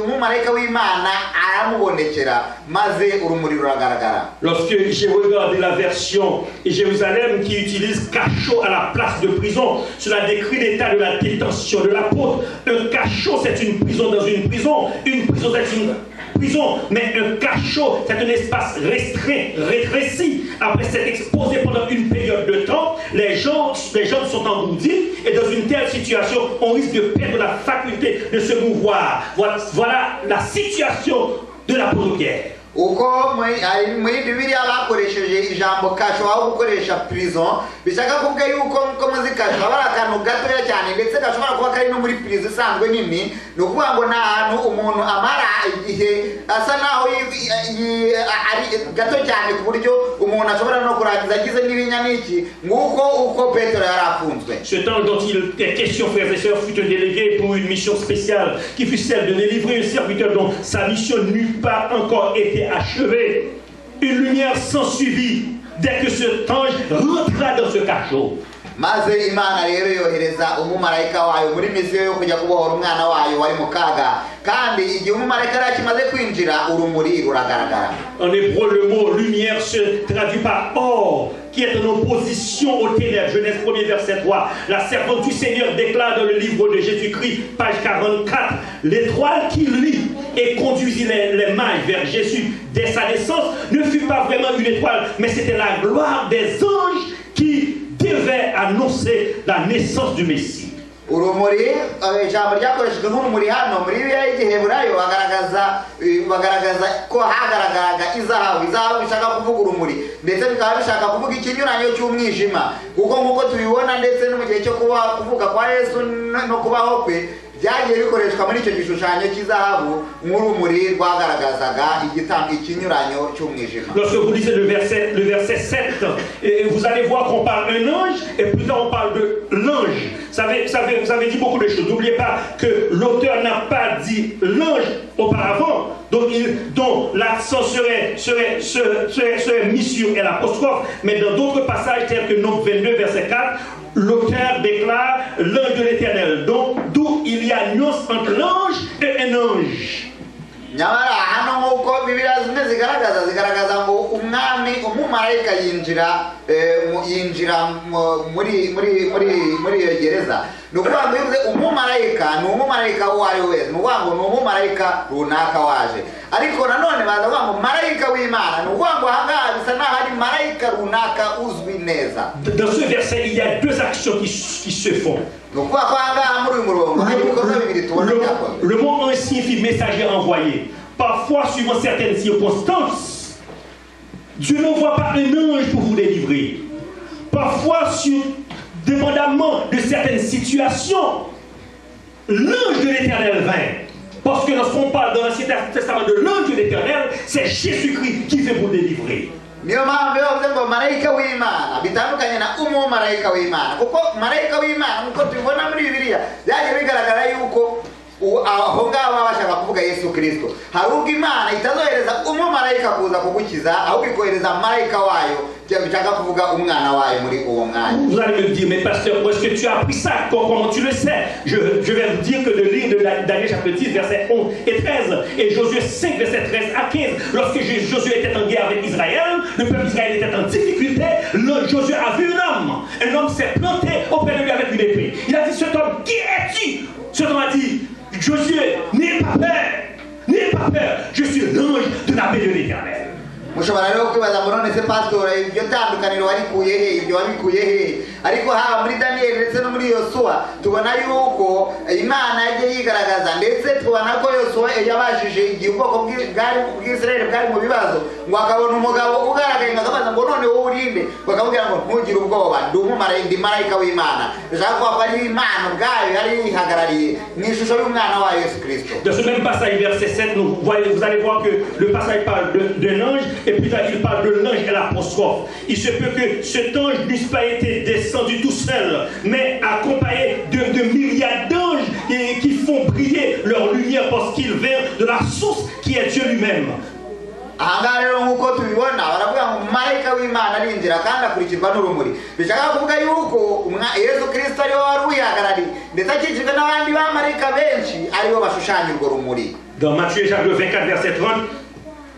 umumarayika w'Imana aramubonekera maze urumuri ruragaragara. Lorsque j'ai regardé la version Jérusalem qui utilise cachot à la place de prison, cela décrit l'état de la détention de la peau. Un cachot, c'est une prison dans une prison. Une prison, c'est une prison. Mais un cachot, c'est un espace restreint, rétréci. Après s'être exposé pendant une période de temps, les gens sont engourdis. Et dans une telle situation, on risque de perdre la faculté de se mouvoir. Voilà la situation de l'apôtre Pierre. uko muri Bibiliya bakoresheje ijambo kasho aho gukoresha prison bishaka kuvuga yuko nko muzi kasho haba akantu gatoya cyane ndetse gashobora kuba kari no muri prison isanzwe nini no kuvuga ngo nta hantu umuntu amara igihe asa naho ari gato cyane ku buryo umuntu ashobora no kurangiza agize n'ibinya n'iki nguko uko Petero yarafunzwe. Ce temps dont il est question, frères et sœurs, fut un délégué pour une mission spéciale qui fut celle de délivrer un serviteur dont sa mission n'eût pas encore été achevée. Une lumière s'ensuivit dès que cet ange rentra dans ce cachot. Maze Imana rero yohereza umumarayika wayo muri misiyo yo kujya kubohora umwana wayo wari mu kaga kandi igihe umumarayika arakimaze kwinjira urumuri ruragaragara. En hébreu le mot lumière se traduit par or qui est en opposition aux ténèbres. Genèse 1er verset 3. La servante du Seigneur déclare dans le livre de Jésus-Christ page 44 l'étoile qui lit et conduisit les mages vers Jésus dès sa naissance ne fut pas vraiment une étoile mais c'était la gloire des anges qui devait annoncer la naissance du Messie. Urumuri ijambo ryakoreshejwe nk'urumuri hano muri Bibiliya y'Igiheburayo bagaragaza ko hagaragaraga izahabu bishaka kuvuga urumuri ndetse bikaba bishaka kuvuga ikinyuranyo cy'umwijima kuko nk'uko tubibona ndetse no mu gihe cyo kuvuga kwa Yesu no kubaho kwe byagiye bikoreshwa muri icyo gishushanyo cy'izahabu nk'urumuri rwagaragazaga ikinyuranyo cy'umwijima. Lorsque vous lisez le verset 7, vous allez voir qu'on parle d'un ange et plus tard on parle de l'ange. Vous avez dit beaucoup de choses. N'oubliez pas que l'auteur n'a pas dit l'ange auparavant, dont l'accent serait mis sur l'apostrophe, mais dans d'autres passages tels que Nombre 22 verset 4, l'auteur déclare l'ange de l'Éternel. Donc d'où il y a nuance entre l'ange et un ange. Nyamara hano nk'uko Bibiliya zimwe zigaragaza ngo umwami umumarayika yinjira muri iyo gereza ni ukuvuga ngo bivuze umumarayika ni umumarayika uwo ari we wese ni ukuvuga ngo ni umumarayika runaka waje ariko nanone baza kuvuga ngo marayika w'Imana ni ukuvuga ngo ahangaha bisa n'aho ari marayika runaka uzwi neza. Dans ce verset il y a deux actions qui se font. Le mot ange signifie messager envoyé. Parfois, suivant certaines circonstances, Dieu n'envoie pas un ange pour vous délivrer. Parfois, dépendamment de certaines situations, l'ange de l'Éternel vint. Parce que lorsqu'on parle dans l'Ancien Testament de l'ange de l'Éternel, c'est Jésus-Christ qui veut vous délivrer. Niyo mpamvu bivuze ngo marayika w'Imana bitandukanye na umumarayika w'Imana kuko marayika w'Imana nkuko tubibona muri Bibiliya byagiye bigaragara yuko aho ngaho bashaka kuvuga Yesu Kristo hari ubwo Imana itazohereza umumarayika kuza kugukiza ahubwo ikohereza marayika wayo bishaka kuvuga umwana wayo muri uwo mwanya. Vous allez me dire mais pasteur où est-ce que tu as appris ça, comment tu le sais? Je vais vous dire que le livre de Daniel chapitre 10 versets 11 et 13 et Josué 5 versets 13 à 15 lorsque Josué était en guerre avec Israël, le peuple d'Israël était en difficulté, Josué a vu un homme s'est planté auprès de lui avec une épée. Il a dit cet homme qui es-tu? Cet homme a dit Josué n'aie pas peur, je suis l'ange de la paix de l'Éternel. Mushobora rero kwibaza ngo none se pastor ibyo tandukaniro warikuye he ibyo wabikuye he ariko haba muri Daniel ndetse no muri Yosuwa tubona yuko Imana yagiye yigaragaza ndetse tubona ko Yosuwa yabajije igihe ubwoko bw'Israeli bwari mu bibazo ngo akabona umugabo ugaragaye akabaza ngo none wowe urinde bakamubwira ngo ntugire ubwoba ndi marayika w'Imana bishaka ko ari Imana ubwayo yari yihagarariye mu ishusho y'umwana wa Yesu Kristo. Dans ce même passage verset 7 vous allez voir que le passage parle d'un ange et puis là, il parle de l'ange et l'apostrophe. Il se peut que cet ange n'eusse pas été descendu tout seul, mais accompagné de milliards d'anges qui font briller leur lumière parce qu'il vient de la source qui est Dieu lui-même. Ahangaha rero nk'uko tubibona baravuga ngo marayika w'Imana arinjira kandi akurikirwa n'urumuri bishaka kuvuga yuko Yesu Kristo ariwe wari uyihagarariye ndetse akikijwe n'abandi bamarayika benshi aribo bashushanya urwo rumuri. Dans Matthieu chapitre 24 verset 30,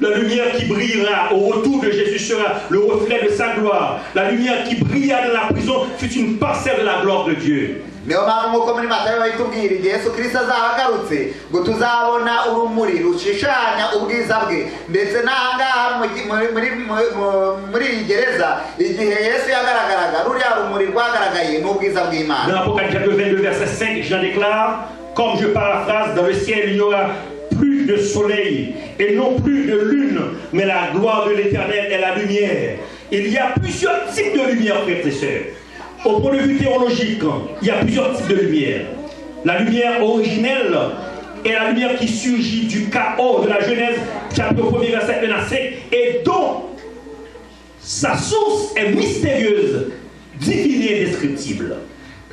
la lumière qui brillera au retour de Jésus sera le reflet de sa gloire. La lumière qui brilla dans la prison fut une parcelle de la gloire de Dieu. Niyo mpamvu nk'uko muri Matayo bayitubwira igihe Yesu Kristo azaba agarutse ngo tuzabona urumuri rushishanya ubwiza bwe ndetse n'ahangaha muri iyi gereza igihe Yesu yagaragaraga ruriya rumuri rwagaragaye n'ubwiza bw'Imana. Dans l'Apocalypse 22 verset 5 j'en déclare comme je paraphrase dans le ciel il n'y aura plus plus de soleil et non plus de lune, mais la gloire de l'Éternel est la lumière. Il y a plusieurs types de lumière, frères et sœurs. Au point de vue théologique, il y a plusieurs types de lumière. La lumière originelle est la lumière qui surgit du chaos de la Genèse, chapitre 1, verset 1 à 5, et dont sa source est mystérieuse, divine et indescriptible.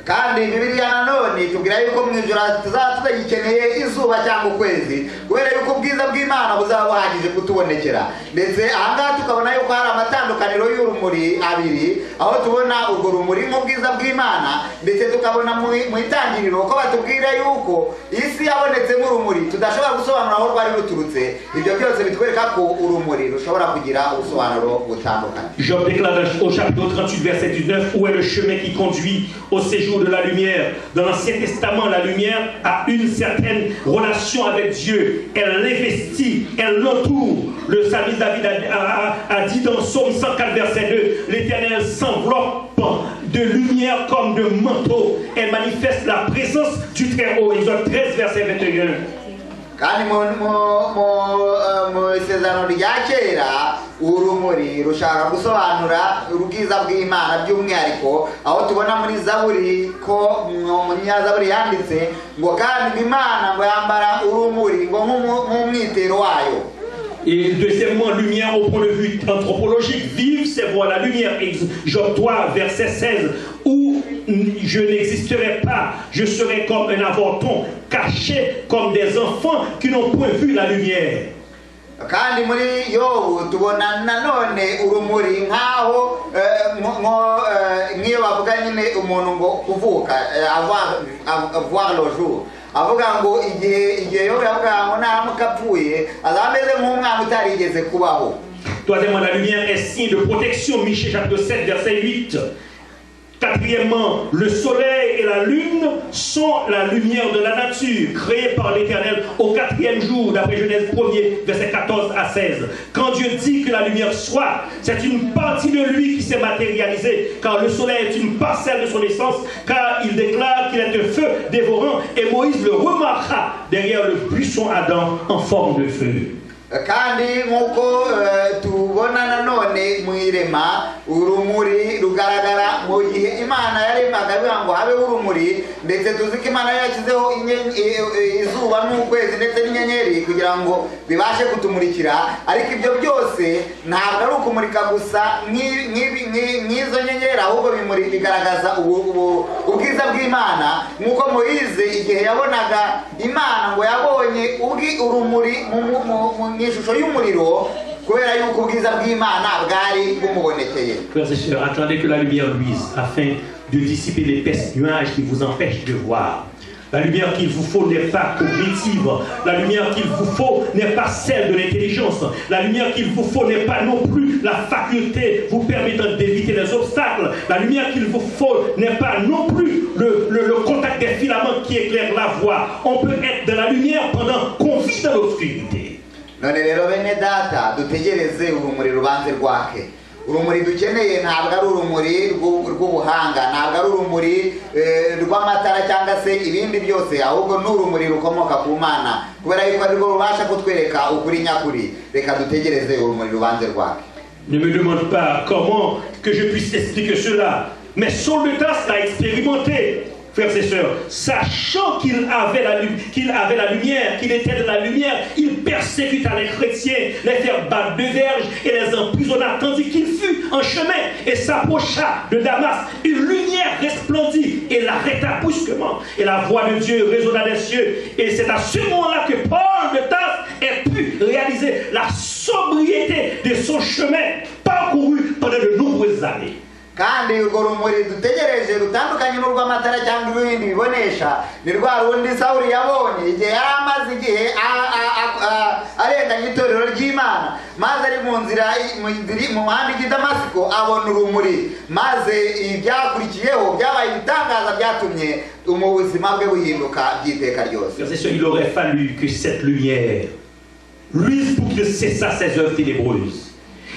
kandi Bibiliya nanone tubwira yuko mu ijoro tuzaba tutagikeneye izuba cyangwa ukwezi kubera yuko ubwiza bw'Imana buzaba buhagije kutubonekera. Ndetse ahangaha tukabona yuko hari amatandukaniro y'urumuri abiri, aho tubona urwo rumuri nk'ubwiza bw'Imana, ndetse tukabona mu itangiriro ko batubwira yuko isi yabonetsemo urumuri tudashobora gusobanura aho rwari ruturutse. Ibyo byose bitwereka ko urumuri rushobora kugira ubusobanuro butandukanye. Job déclare au chapitre 38 verset 19 où est le chemin qui conduit au séjour de la lumière. Dans l'Ancien Testament, la lumière a une certaine relation avec Dieu. Elle l'investit, elle l'entoure. Le psalmiste David a dit dans Psaume 104 verset 2, l'Éternel s'enveloppe de lumière comme de manteau. Elle manifeste la présence du Très-Haut. Exode 13 verset 21. kandi mu isezerano rya kera urumuri rushaka gusobanura ubwiza bw'Imana by'umwihariko, aho tubona muri Zaburi ko umunyazaburi yanditse ngo kandi Imana ngo yambara urumuri ngo nk'umwitero wayo. Et deuxièmement, lumière au point de vue anthropologique, vive, c'est voir la lumière. Job 3, verset 16, où je n'existerai pas, je serai comme un avorton, caché comme des enfants qui n'ont point vu la lumière. kandi muri Yobu tubona nanone urumuri nk'aho nk'iyo bavuga nyine umuntu ngo kuvuka avoir le jour, avuga ngo igihe Yobu yavuga ngo naramuka apfuye azaba ameze nk'umwana utarigeze kubaho. Troisièmement, la lumière est signe de protection, Michée chapitre 7 verset 8. Quatrièmement, le soleil et la lune sont la lumière de la nature, créée par l'Éternel au 4e jour, d'après Genèse 1er, versets 14 à 16. Quand Dieu dit que la lumière soit, c'est une partie de lui qui s'est matérialisée, car le soleil est une parcelle de son essence, car il déclare qu'il est un feu dévorant, et Moïse le remarquera derrière le buisson Adam en forme de feu. kandi nk'uko tubona nanone mu irema urumuri rugaragara mu gihe Imana yaremaga bivuga ngo habe urumuri, ndetse tuzi ko Imana yashyizeho izuba n'ukwezi ndetse n'inyenyeri kugira ngo bibashe kutumurikira, ariko ibyo byose ntabwo ari ukumurika gusa nk'izo nyenyeri, ahubwo bigaragaza ubwiza bw'Imana, nk'uko Moïse igihe yabonaga Imana ngo yabonye urumuri mu ishusho y'umuriro kubera yuko ubwiza bw'Imana bwari bumubonekeye. Frères et sœurs, attendez que la lumière luise afin de dissiper l'épaisse nuage qui vous empêche de voir. La lumière qu'il vous faut n'est pas cognitive. La lumière qu'il vous faut n'est pas celle de l'intelligence. La lumière qu'il vous faut n'est pas non plus la faculté vous permettant d'éviter les obstacles. La lumière qu'il vous faut n'est pas non plus le contact des filaments qui éclairent la voie. On peut être de la lumière pendant qu'on vit dans l'obscurité. None rero bene data dutegereze urumuri rubanze rwake. Urumuri dukeneye ntabwo ari urumuri rw'ubuhanga, ntabwo ari urumuri rw'amatara cyangwa se ibindi byose, ahubwo ni urumuri rukomoka ku Mana, kubera yuko ari rwo rubasha kutwereka ukuri nyakuri. Reka dutegereze urumuri rubanze rwake. Ne me demande pas comment que je puisse expliquer cela, mais Saul de Tarse l'a expérimenté. Frères et sœurs, sachant qu'il avait la lumière, qu'il était de la lumière, il persécuta les chrétiens, les faire battre de verge et les emprisonna, tandis qu'il fut en chemin et s'approcha de Damas. Une lumière resplendit et l'arrêta brusquement. Et la voix de Dieu résonna des cieux. Et c'est à ce moment-là que Paul de Tarse ait pu réaliser la sobriété de son chemin parcouru pendant de nombreuses années. kandi urwo rumuri dutegereje rutandukanye n'urw'amatara cyangwa ibindi bibonesha ni rwa rundi Sawuli yabonye igihe yari amaze igihe arenganya itorero ry'Imana, maze ari mu nzira mu muhanda ijya i Damasiko abona urumuri, maze ibyakurikiyeho byabaye ibitangaza byatumye ubuzima bwe buhinduka by'iteka ryose. Il aurait fallu que cette lumière luise pour que cessât ses œuvres ténébreuses.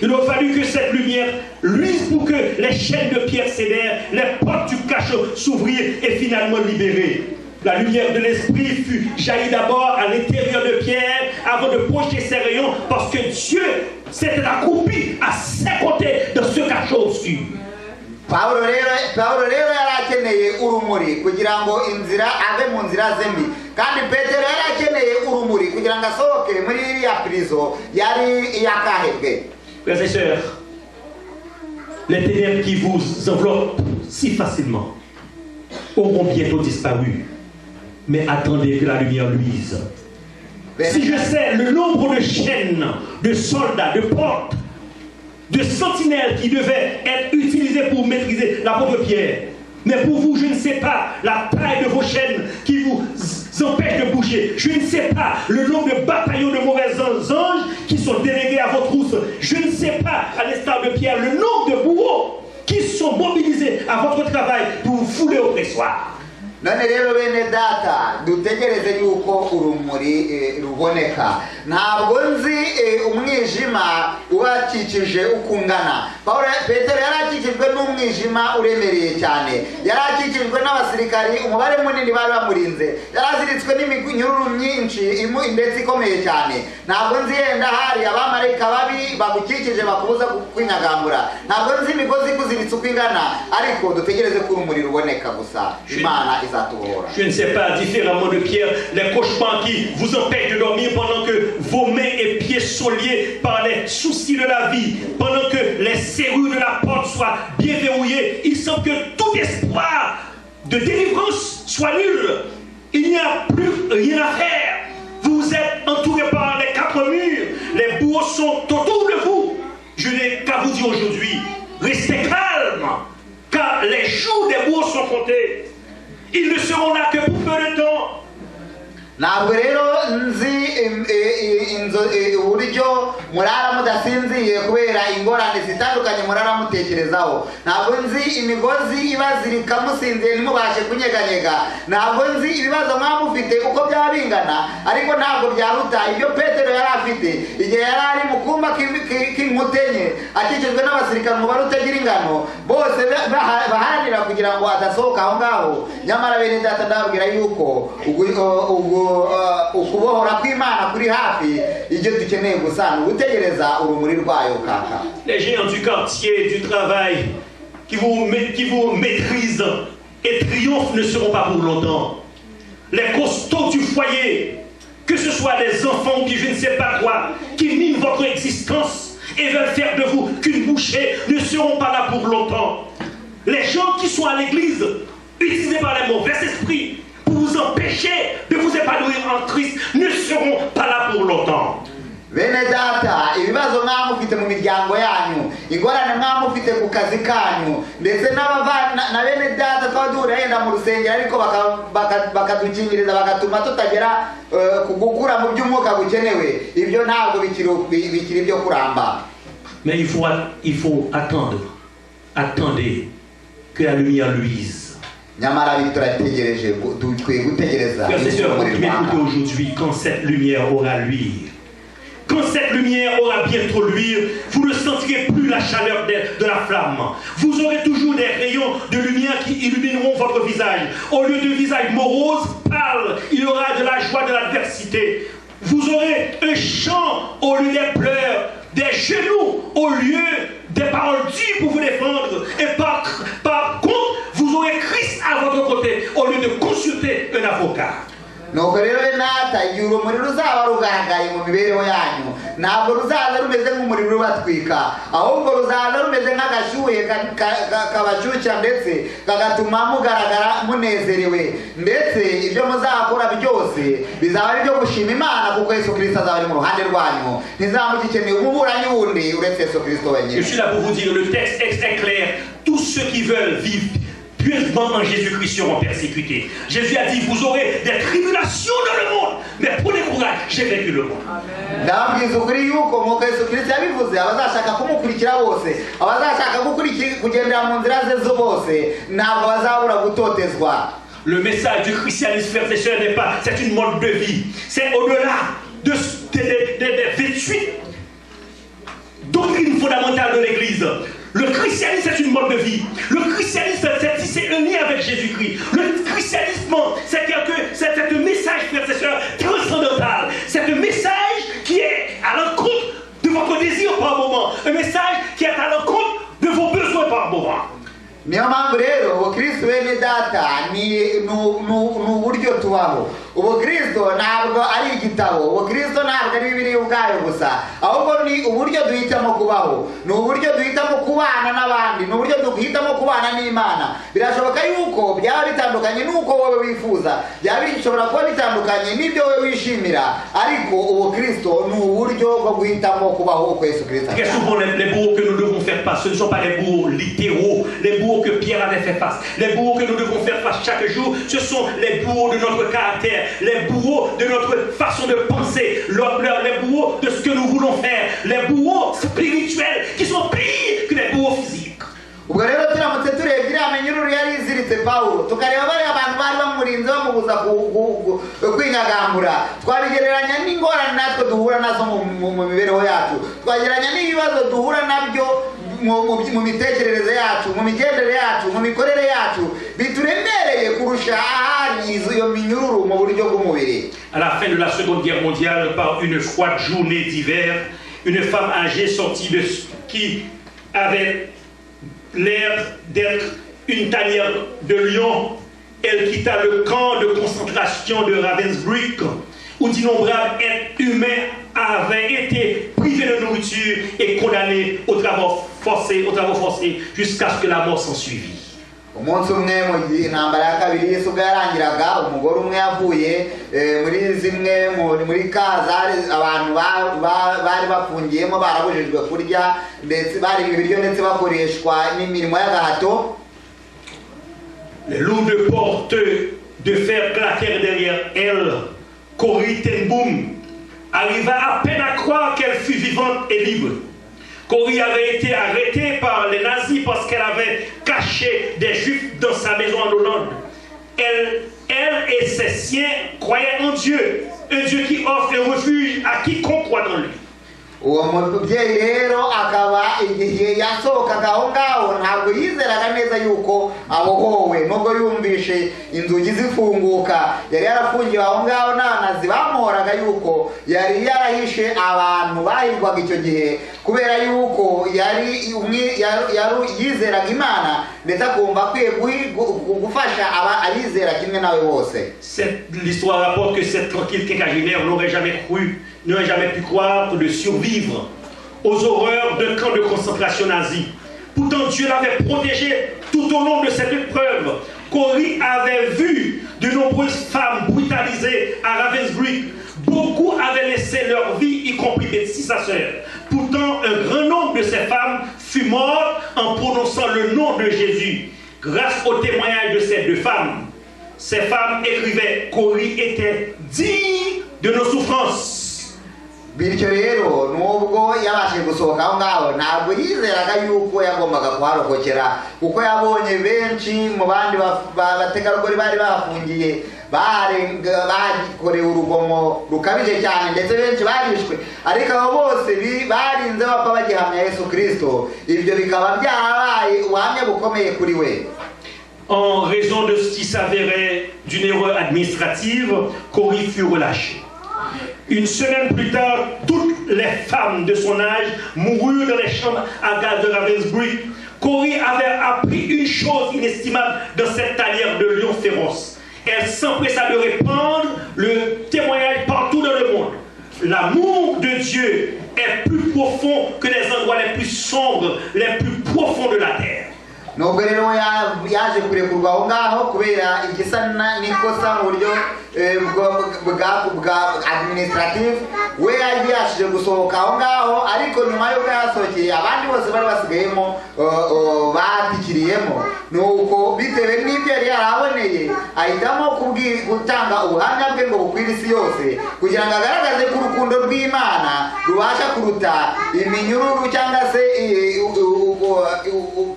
Il aurait fallu que cette lumière luise pour que les chaînes de pierre cédèrent, les portes du cachot s'ouvrirent et finalement libérées. La lumière de l'Esprit fut jaillie d'abord à l'intérieur de Pierre avant de projeter ses rayons parce que Dieu s'était accroupi à ses côtés dans ce cachot obscur. Paulo rero yari akeneye urumuri kugira ngo inzira ave mu nzira zembi kandi Petero yari akeneye urumuri kugira ngo asohoke muri iriya prison yari iyakahebwe. Frères et sœurs, les ténèbres qui vous enveloppent si facilement auront bientôt disparu. Mais attendez que la lumière luise. Si je sais le nombre de chaînes, de soldats, de portes, de sentinelles qui devaient être utilisées pour maîtriser l'apôtre Pierre, mais pour vous, je ne sais pas la taille de vos chaînes qui vous empêchent de bouger. Je ne sais pas le nombre de bataillons de mauvais anges qui sont délégués à votre trousse. Je ne sais pas, à l'instar de Pierre, le nombre de bourreaux qui sont mobilisés à votre travail pour vous fouler au pressoir. None rero bene data dutegereze yuko urumuri ruboneka. Ntabwo nzi umwijima ubakikije ukungana. Petero yarakikijwe n'umwijima uremereye cyane. Yarakikijwe n'abasirikari umubare munini bari bamurinze. Yaraziritswe n'iminyururu myinshi ndetse ikomeye cyane. Ntabwo nzi yenda hari abamarayika babi bagukikije bakubuza kwinyagambura. Ntabwo nzi imigozi kuziritse ukwingana ariko dutegereze ko urumuri ruboneka gusa. Imana je ne sais pas, différemment de Pierre, les cauchemars qui vous empêchent de dormir pendant que vos mains et pieds sont liés par les soucis de la vie, pendant que les serrures de la porte soient bien verrouillées. Il semble que tout espoir de délivrance soit nul. Il n'y a plus rien à faire. Vous êtes entourés par les quatre murs. Les bourreaux sont autour de vous. Je n'ai qu'à vous dire aujourd'hui, restez calme, car les jours des bourreaux sont comptés. Ils ne seront là que pour peu de temps. Ntabwo rero nzi uburyo murara mudasinziye kubera ingorane zitandukanye murara mutekerezaho. Ntabwo nzi imigozi ibazirika musinziye ntimubashe kunyeganyega. Ntabwo nzi ibibazo mwamufite uko byaba bingana ariko ntabwo byaruta ibyo Petero yari afite igihe yari ari mu kumba k'inkutenye akikijwe n'abasirikare umubare utagira ingano bose baharanira kugira ngo adasohoka aho ngaho. Nyamara bene data ndababwira yuko ukubohora kw'Imana kuri hafi ibyo dukeneye gusa ni ugutegereza urumuri rwayo kaka. Les géants du quartier, du travail qui vous maîtrisent et triomphent ne seront pas pour longtemps. Les costauds du foyer, que ce soit des enfants ou qui je ne sais pas quoi, qui miment votre existence et veulent faire de vous qu'une bouchée, ne seront pas là pour longtemps. Les gens qui sont à l'église, utilisés par les mauvais esprits, pour vous empêcher de vous épanouir en Christ, ne seront pas là pour longtemps. Bene data ibibazo mwamufite mu miryango yanyu ingorane mwamufite ku kazi kanyu ndetse na bene data twaduhura yenda mu rusengero ariko bakadukingiriza bagatuma tutagera kugukura mu by'umwuka gukenewe ibyo ntabwo bikiri ibyo kuramba. Mais il faut attendre. Attendez que la lumière luise. Nyamara turategereje dukwiye gutegereza. Frères et sœurs, vous qui m'écoutez aujourd'hui, quand cette lumière aura luire, quand cette lumière aura bientôt luire, vous ne sentirez plus la chaleur de la flamme. Vous aurez toujours des rayons de lumière qui illumineront votre visage. Au lieu de visage morose, pâle, il y aura de la joie de l'adversité. Vous aurez un chant au lieu des pleurs, des genoux au lieu des paroles dures pour vous défendre. Et par contre, vous aurez Christ à votre côté au lieu de consulter un avocat. Nuko rero nata igihe urumuri ruzaba rugaragaye mu mibereho yanyu ntabwo ruzaza rumeze nk'umuriro rubatwika ahubwo ruzaza rumeze nk'agashyuhe kabashyushya ndetse kagatuma mugaragara munezerewe ndetse ibyo muzakora byose bizaba ari byo gushima Imana kuko Yesu Kristo azaba ari mu ruhande rwanyu ntizamugikeneye umuburanyi wundi uretse Yesu Kristo wenyine. Je suis là pour vous dire, le texte est clair. Tous ceux qui veulent vivre pieusement en Jésus-Christ seront persécutés. Jésus a dit, vous aurez des tribulations dans le monde, mais prenez courage, j'ai vaincu le monde. Ndababwiza ukuri yuko nk'uko Yesu Kristo yabivuze abazashaka kumukurikira bose abazashaka kugendera mu nzira ze zo bose ntabwo bazabura gutotezwa. Le message du christianisme, frères et sœurs, n'est pas, c'est une mode de vie. C'est au-delà des 28 doctrines fondamentales de l'Église. Le christianisme, c'est une mode de vie. Le christianisme, c'est un lien avec Jésus-Christ. Le christianisme, c'est quelque niyo mpamvu rero ubukristo bene data ni uburyo tubaho. Ubukristo ntabwo ari igitabo, ubukristo ntabwo ari Bibiliya ubwayo gusa, ahubwo ni uburyo duhitamo kubaho, ni uburyo duhitamo kubana n'abandi, ni uburyo duhitamo kubana n'Imana. Birashoboka yuko byaba bitandukanye n'uko wowe wifuza, byaba bishobora kuba bitandukanye n'ibyo wowe wishimira, ariko ubukristo ni uburyo bwo guhitamo kubaho uko Yesu Kristo. Très souvent les bourreaux que nous devons faire face, ce ne sont pas les bourreaux littéraux, les bourreaux que Pierre avait fait face. Les bourreaux que nous devons faire face chaque jour, ce sont les bourreaux de notre caractère, les bourreaux de notre façon de penser, les bourreaux de ce que nous voulons faire, les bourreaux spirituels qui sont pires que les bourreaux physiques. Ubwo rero turamutse turebye iriya minyururu yari iziritse Pawulo, tukareba bariya abantu bari bamurinze bamubuza kwinyagambura, twabigereranya n'ingorane natwe duhura nazo mu mibereho yacu, twagereranya n'ibibazo duhura nabyo mu mitekerereze yacu, mu migendere yacu, mu mikorere yacu, bituremereye kurusha ahari iyo minyururu mu buryo bw'umubiri. À la fin de la Seconde Guerre mondiale, par une froide journée d'hiver, une femme âgée sortie qui avait l'air d'être une tanière de lion, elle quitta le camp de concentration de Ravensbrück, où d'innombrables êtres humains avaient été privés de nourriture et condamnés aux travaux forcés jusqu'à ce que la mort s'ensuivit. Umunsi umwe mu intambara ya kabiri y'isi ubwo yarangiraga, umugore umwe yavuye muri zimwe muri kazari abantu bari bafungiyemo, barabujijwe kurya ndetse bari ibiryo ndetse bakoreshwa n'imirimo y'agahato. Les lourdes portes de fer claquèrent derrière elle. Corrie ten Boom arriva à peine à croire qu'elle fût vivante et libre. Corrie avait été arrêtée par les nazis parce qu'elle avait caché des juifs dans sa maison en Hollande. Elle et ses siens croyaient en Dieu, un Dieu qui offre un refuge à quiconque croit dans lui. Uwo mubyeyi rero akaba igihe yasohokaga aho ngaho ntabwo yizeraga neza yuko abohowe, nubwo yumvishe inzugi zifunguka. Yari yarafungiwe aho ngaho n'abanazi bamuhoraga yuko yari yarahishe abantu bahirwaga icyo gihe, kubera yuko yari yizeraga Imana ndetse akumva akwiye gufasha abizera kimwe nawe bose. L'histoire rapporte que cette tranquille quinquagénaire n'aurait jamais pu croire de survivre aux horreurs d'un camp de concentration nazi. Pourtant, Dieu l'avait protégée tout au long de cette épreuve. Corrie avait vu de nombreuses femmes brutalisées à Ravensbrück. Beaucoup avaient laissé leur vie, y compris Betsy, sa sœur. Pourtant, un grand nombre de ces femmes fut mort en prononçant le nom de Jésus. Grâce au témoignage de ces deux femmes, ces femmes écrivaient: Corrie était digne de nos souffrances. Bityo rero nubwo yabashije gusohoka aho ngaho ntabwo yizeraga yuko yagombaga kuharokokera, kuko yabonye benshi mu bandi bategarugori bari bafungiye bakorewe urugomo rukabije cyane ndetse benshi barishwe, ariko abo bose barinze bapfa bagihamya Yesu Kristo. Ibyo bikaba byarabaye ubuhamya bukomeye kuri we. En raison de ce qui s'avérait d'une erreur administrative, Corrie fut relâchée. Une semaine plus tard, toutes les femmes de son âge moururent dans les chambres à gaz de Ravensbrück. Corrie avait appris une chose inestimable dans cette tanière de lions féroces. Elle s'empressa de répandre le témoignage partout dans le monde. L'amour de Dieu est plus profond que les endroits les plus sombres, les plus profonds de la terre. Nubwo rero yaje kurekurwa aho ngaho kubera igisa n'ikosa mu buryo bwa administrative, we yashije gusohoka aho ngaho, ariko nyuma y'uko yasohokeye abandi bose bari basigayemo batikiriyemo, nuko bitewe n'ibyo yari yaraboneye ahitamo gutanga ubuhamya bwe ngo bukwire isi yose, kugira ngo agaragaze ko urukundo rw'Imana rubasha kuruta iminyururu cyangwa se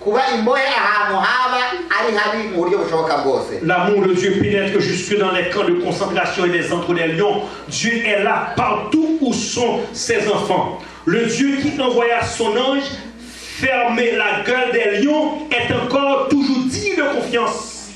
kuba imbohe ahantu haba ari habi mu buryo bushoboka bwose. L'amour de Dieu pénètre jusque dans les camps de concentration et les entre des lions. Dieu est là partout où sont ses enfants. Le Dieu qui envoya son ange fermer la gueule des lions est encore toujours digne de confiance.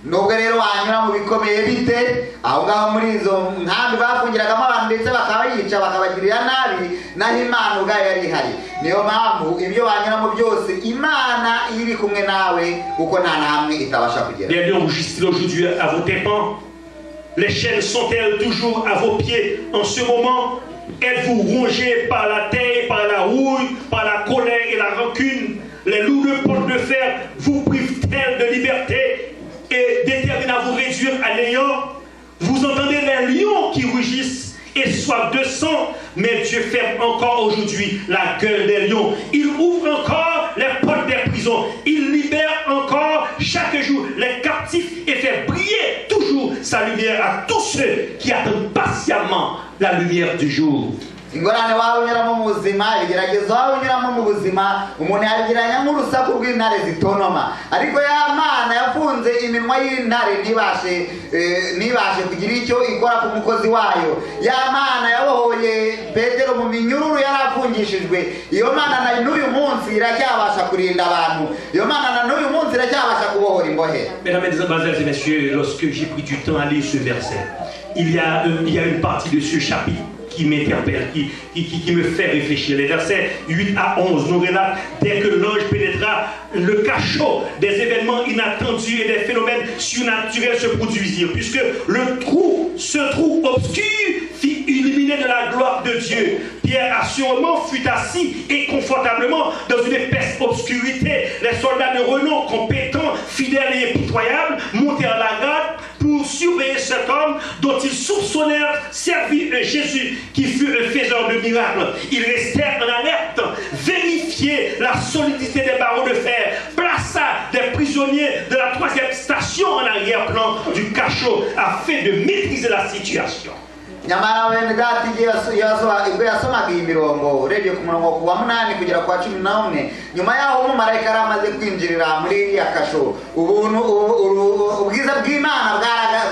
nubwo rero wanyura mu bikomeye bite aho ngaho muri izo nkambi bafungiragamo abantu ndetse bakabayica bakabagirira nabi naho Imana ubwayo yari ihari. Niyo mpamvu ibyo wanyuramo byose Imana iri kumwe nawe kuko nta namwe itabasha kugera. Les lions rugissent aujourd'hui à vos dépens. Les chaînes sont-elles toujours à vos pieds en ce moment? Êtes-vous rongés par la terre, par la rouille, par la colère et la rancune? Les lourdes portes de fer vous privent-elles de liberté et déterminent à vous réduire à néant? Vous entendez les lions qui rugissent et soif de sang, mais Dieu ferme encore aujourd'hui la gueule des lions. Il ouvre encore les portes des prisons. Il libère encore chaque jour les captifs et fait briller toujours sa lumière à tous ceux qui attendent patiemment la lumière du jour. Ingorane wawe unyuramo mu buzima, ibigeragezo wawe unyuramo mu buzima, umuntu yabigeranya nk'urusaku rw'intare zitonoma, ariko ya Mana yafunze iminwa y'intare ntibashe kugira icyo ikora ku mukozi wayo. Ya Mana yabohoye Petero mu minyururu yari afungishijwe. Iyo Mana na n'uyu munsi iracyabasha kurinda abantu. Iyo Mana na n'uyu munsi iracyabasha kubohora imbohe. Mesdames et messieurs, lorsque j'ai pris du temps à lire ce verset, il y a une partie de ce chapitre qui m'interpelle, qui me fait réfléchir. Les versets 8 à 11 nous relatent dès que l'ange pénétra le cachot, des événements inattendus et des phénomènes surnaturels se produisirent, puisque ce trou obscur fit illuminer de la gloire de Dieu. Pierre assurément fut assis et confortablement dans une épaisse obscurité. Les soldats de renom, compétents, fidèles et impitoyables, montèrent la garde pour surveiller cet homme dont ils soupçonnèrent servir un Jésus qui fut un faiseur de miracles. Ils restèrent en alerte, vérifiaient la solidité des barreaux de fer, plaça des prisonniers de la 3e station en arrière-plan du cachot afin de maîtriser la situation. Nyamara wende dati ibyo yasomaga iyi mirongo urebye ku murongo wa 8 kugera kwa 11 nyuma yaho umumarayika aramaze kwinjirira muri iriya kasho ubwiza bw'Imana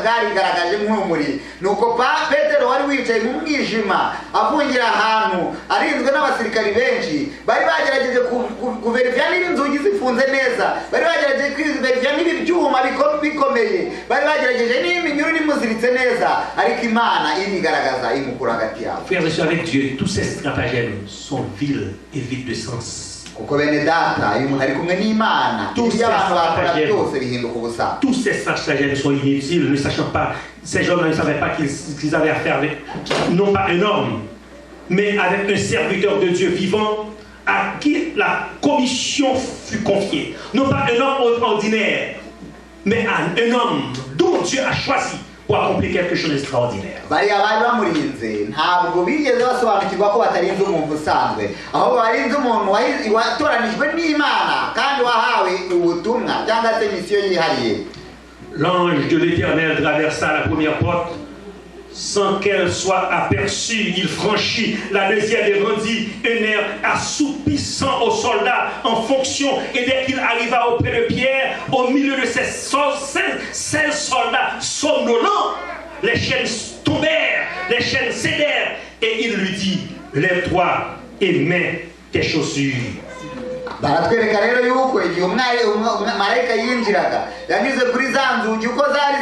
bwarigaragaje nk'umuri. Nuko Petero wari wicaye mu mwijima afungira ahantu arinzwe n'abasirikari benshi bari bagerageje kuverifya niba inzugi zifunze neza, bari bagerageje kwiverifya niba ibyuma bikomeye, bari bagerageje niba iminyururu imuziritse neza, ariko Imana Frères et sœurs, avec Dieu, tous ces stratagèmes sont vils et vides de sens. Tous ces stratagèmes sont inutiles, ne sachant pas, ces gens ne savaient pas qu'ils avaient affaire avec, non pas un homme, mais avec un serviteur de Dieu vivant à qui la commission fut confiée. Non pas un homme ordinaire, mais un homme dont Dieu a choisi pour accomplir quelque chose d'extraordinaire. L'ange de l'Éternel traversa la première porte sans qu'elle soit aperçue. Il franchit la deuxième et rendit un air assoupissant aux soldats en fonction. Et dès qu'il arriva auprès de Pierre, au milieu de ces 16 soldats somnolents, les chaînes tombèrent, les chaînes cédèrent. Et il lui dit, lève-toi et mets tes chaussures. Baratwereka rero yuko igihe marayika yinjiraga yanyuze kuri za nzugi uko zari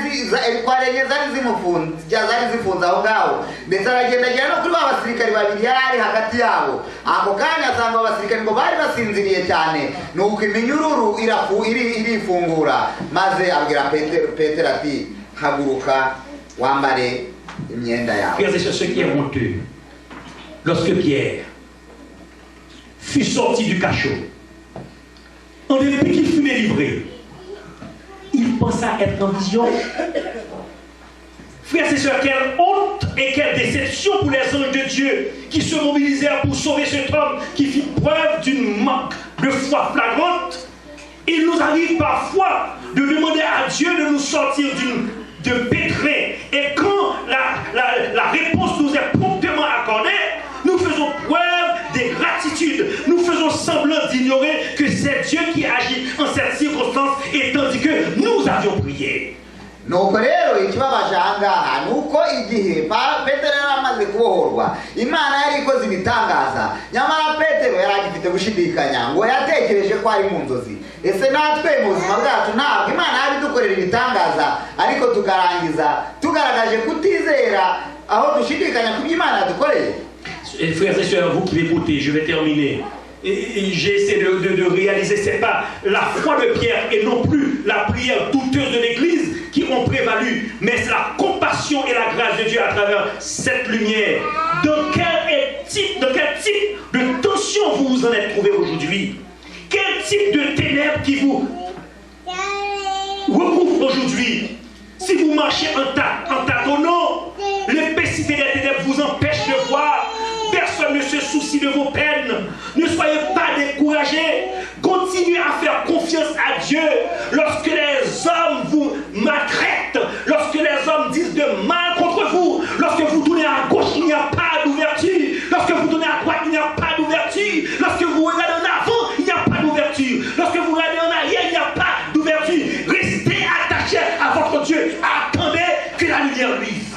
zifunze aho ngaho, ndetse aragendagera no kuri ba basirikari babiri yari hagati yabo. Ako kanya asanga abasirikari ngo bari basinziriye cyane, nuko iminyururu irifungura, maze abwira Petero ati haguruka wambare imyenda yawe. Regardez ce qui est honteux. Lorsque Pierre fut sorti du cachot, en dépit qu'il fut délivré, il pensa être en vision. Frères et sœurs, quelle honte et quelle déception pour les anges de Dieu qui se mobilisèrent pour sauver cet homme qui fit preuve d'une manque de foi flagrante. Il nous arrive parfois de demander à Dieu de nous sortir de pétrin, et quand la réponse nous est promptement accordée, nous faisons preuve de gratitude, nous faisons semblant d'ignorer que c'est Dieu qui agit en cette circonstance, et tandis que nous avions prié. Nuko rero ikibabaje ahangaha nuko igihe Petero yari amaze kubohorwa, Imana yari ikoze ibitangaza, nyamara Petero yari agifite gushidikanya ngo yatekereje ko ari mu nzozi. Ese natwe mu buzima bwacu ntabwo Imana yabidukorera ibitangaza ariko tukarangiza tugaragaje kutizera aho dushidikanya ku by'Imana yadukoreye? Frères et sœurs, vous qui m'écoutez, je vais terminer. Et j'ai essayé de réaliser, c'est pas la foi de Pierre et non plus la prière douteuse de l'Église qui ont prévalu, mais c'est la compassion et la grâce de Dieu à travers cette lumière. Dans quel type de tension vous vous en êtes trouvé aujourd'hui? Quel type de ténèbres qui vous recouvre aujourd'hui? Si vous marchez en tâtonnant, l'épaissité des ténèbres vous empêche de voir. Personne ne se soucie de vos peines. Ne soyez pas découragés. Continuez à faire confiance à Dieu. Lorsque les hommes vous maltraitent, lorsque les hommes disent de mal contre vous, lorsque vous tournez à gauche, il n'y a pas d'ouverture. Lorsque vous tournez à droite, il n'y a pas d'ouverture. Lorsque vous regardez en avant, il n'y a pas d'ouverture. Lorsque vous regardez en arrière, il n'y a pas d'ouverture. Restez attachés à votre Dieu. Attendez que la lumière luise.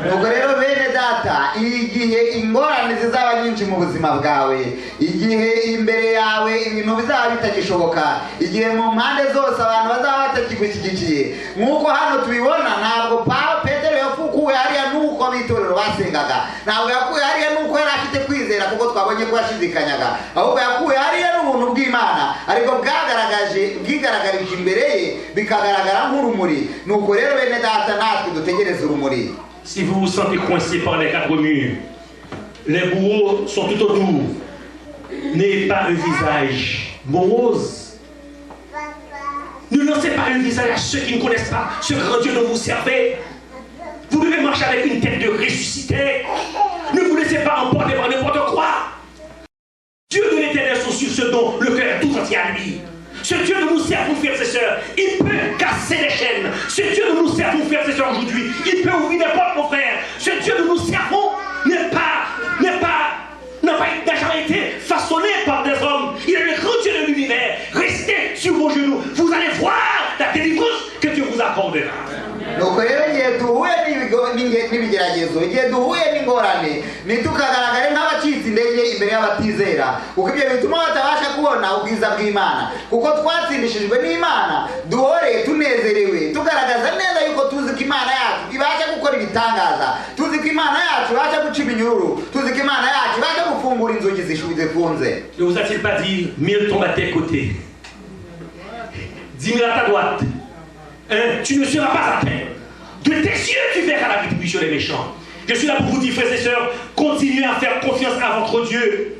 Nuko rero bene data, igihe ingorane zizaba nyinshi mu buzima bwawe, igihe imbere yawe ibintu bizaba bitagishoboka, igihe mu mpande zose abantu bazaba batakigushyigikiye, nk'uko hano tubibona, ntabwo Petero yafukuwe hariya nuko abitorero basengaga, ntabwo yakuwe hariya nuko yari afite kwizera kuko twabonye ko yashidikanyaga, ahubwo yakuwe hariya n'ubuntu bw'Imana ariko bwigaragarije imbere ye bikagaragara nk'urumuri. Nuko rero bene data, natwe dutegereze urumuri. Si vous vous sentez coincé par les quatre murs, les bourreaux sont tout autour. N'ayez pas un visage morose. Ne lancez pas un visage à ceux qui ne connaissent pas ce grand Dieu dont vous servez. Vous devez marcher avec une tête de ressuscité. Ne vous laissez pas emporter par n'importe quoi. Dieu de l'Éternel sont sur ce dont le cœur est tout entier à lui. Ce Dieu dont nous servons, frères et sœurs, il peut casser les chaînes. Ce Dieu dont nous servons, frères et sœurs, aujourd'hui, il peut ouvrir des portes, mon frère. Ce Dieu dont nous servons n'a jamais été façonné par des hommes. Il est le grand Dieu de l'univers. Restez sur vos genoux. Vous allez voir la délivrance que Dieu vous accordera. Nuko rero igihe duhuye n'ibigeragezo, igihe duhuye n'ingorane, ntitukagaragare nk'abacitse intege imbere y'abatizera, kuko ibyo bituma batabasha kubona ubwiza bw'Imana. Kuko twatsindishijwe n'Imana, duhore tunezerewe, tugaragaza neza yuko tuzi ko Imana yacu ibasha gukora ibitangaza, tuzi ko Imana yacu ibasha guca iminyururu, tuzi ko Imana yacu ibasha gufungura inzugi zifunze. Ne vous a-t-il pas dit 1000 tombent à tes côtés, 10 000 à ta droite, tu ne seras pas atteint. De tes yeux, tu verras la rétribution des méchants. Je suis là pour vous dire, frères et sœurs, continuez à faire confiance à votre Dieu.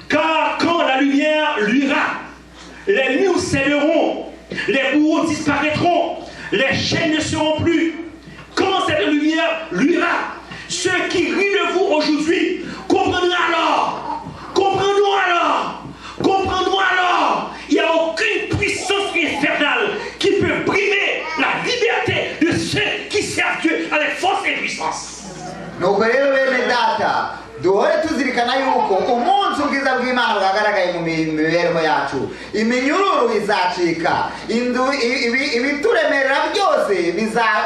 Car quand la lumière luira, les murs céderont, les bourreaux disparaîtront, les chaînes ne seront plus. Quand cette lumière luira, ceux qui rient de vous aujourd'hui comprendront alors, il n'y a aucune puissance infernale qui peut brimer la liberté de ceux qui servent Dieu avec force et puissance. Nuko rero bene data, duhore tuzirikana yuko umunsi ubwiza bw'Imana bwagaragaye mu mibereho yacu, iminyururu izacika, ibituremerera byose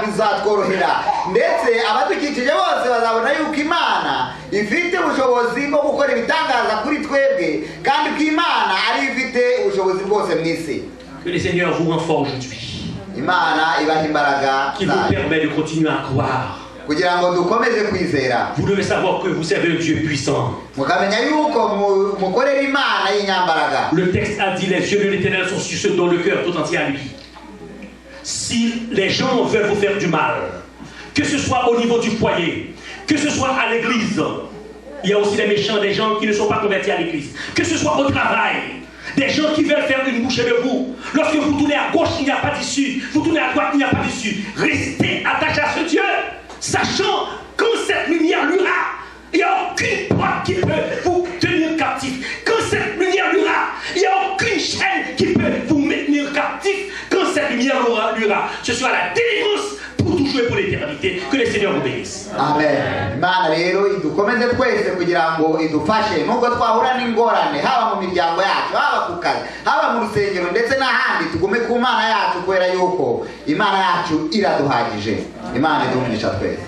bizatworohera, ndetse abadukikije bose bazabona yuko Imana ifite ubushobozi bwo gukora ibitangaza kuri twebwe, kandi ko Imana ari ifite ubushobozi bwose mu isi. Que le Seigneur vous renforce aujourd'hui, Imana ibaha imbaraga qui vous permet de continuer à croire. kugira ngo dukomeze kwizera. Vous devez savoir que vous servez un Dieu puissant. Mukamenya yuko mukorera Imana y'inyambaraga. Le texte a dit, les yeux de l'Éternel sont sur ceux dont le cœur tout entier à lui. Si les gens veulent vous faire du mal, que ce soit au niveau du foyer, que ce soit à l'église, il y a aussi des méchants, des gens qui ne sont pas convertis à l'église, que ce soit au travail, des gens qui veulent faire une bouchée de vous. Lorsque vous tournez à gauche, il n'y a pas d'issue. Vous tournez à droite, il n'y a pas d'issue. Restez attachés à ce Dieu, sachant que cette lumière luira, il n'y a aucune porte qui peut vous tenir captif. Quand cette lumière luira, il n'y a aucune chaîne qui peut vous maintenir captif. Quand cette lumière luira, ce sera la délivrance pour toujours et pour l'éternité. Que le Seigneur vous bénisse. Amen. Imana rero idukomeze twese kugira ngo idufashe nubwo twahura n'ingorane haba mu miryango yacu, haba ku kazi, haba mu rusengero ndetse n'ahandi, tugume ku Mana yacu kubera yuko Imana yacu iraduhagije. Imana idumugisha twese.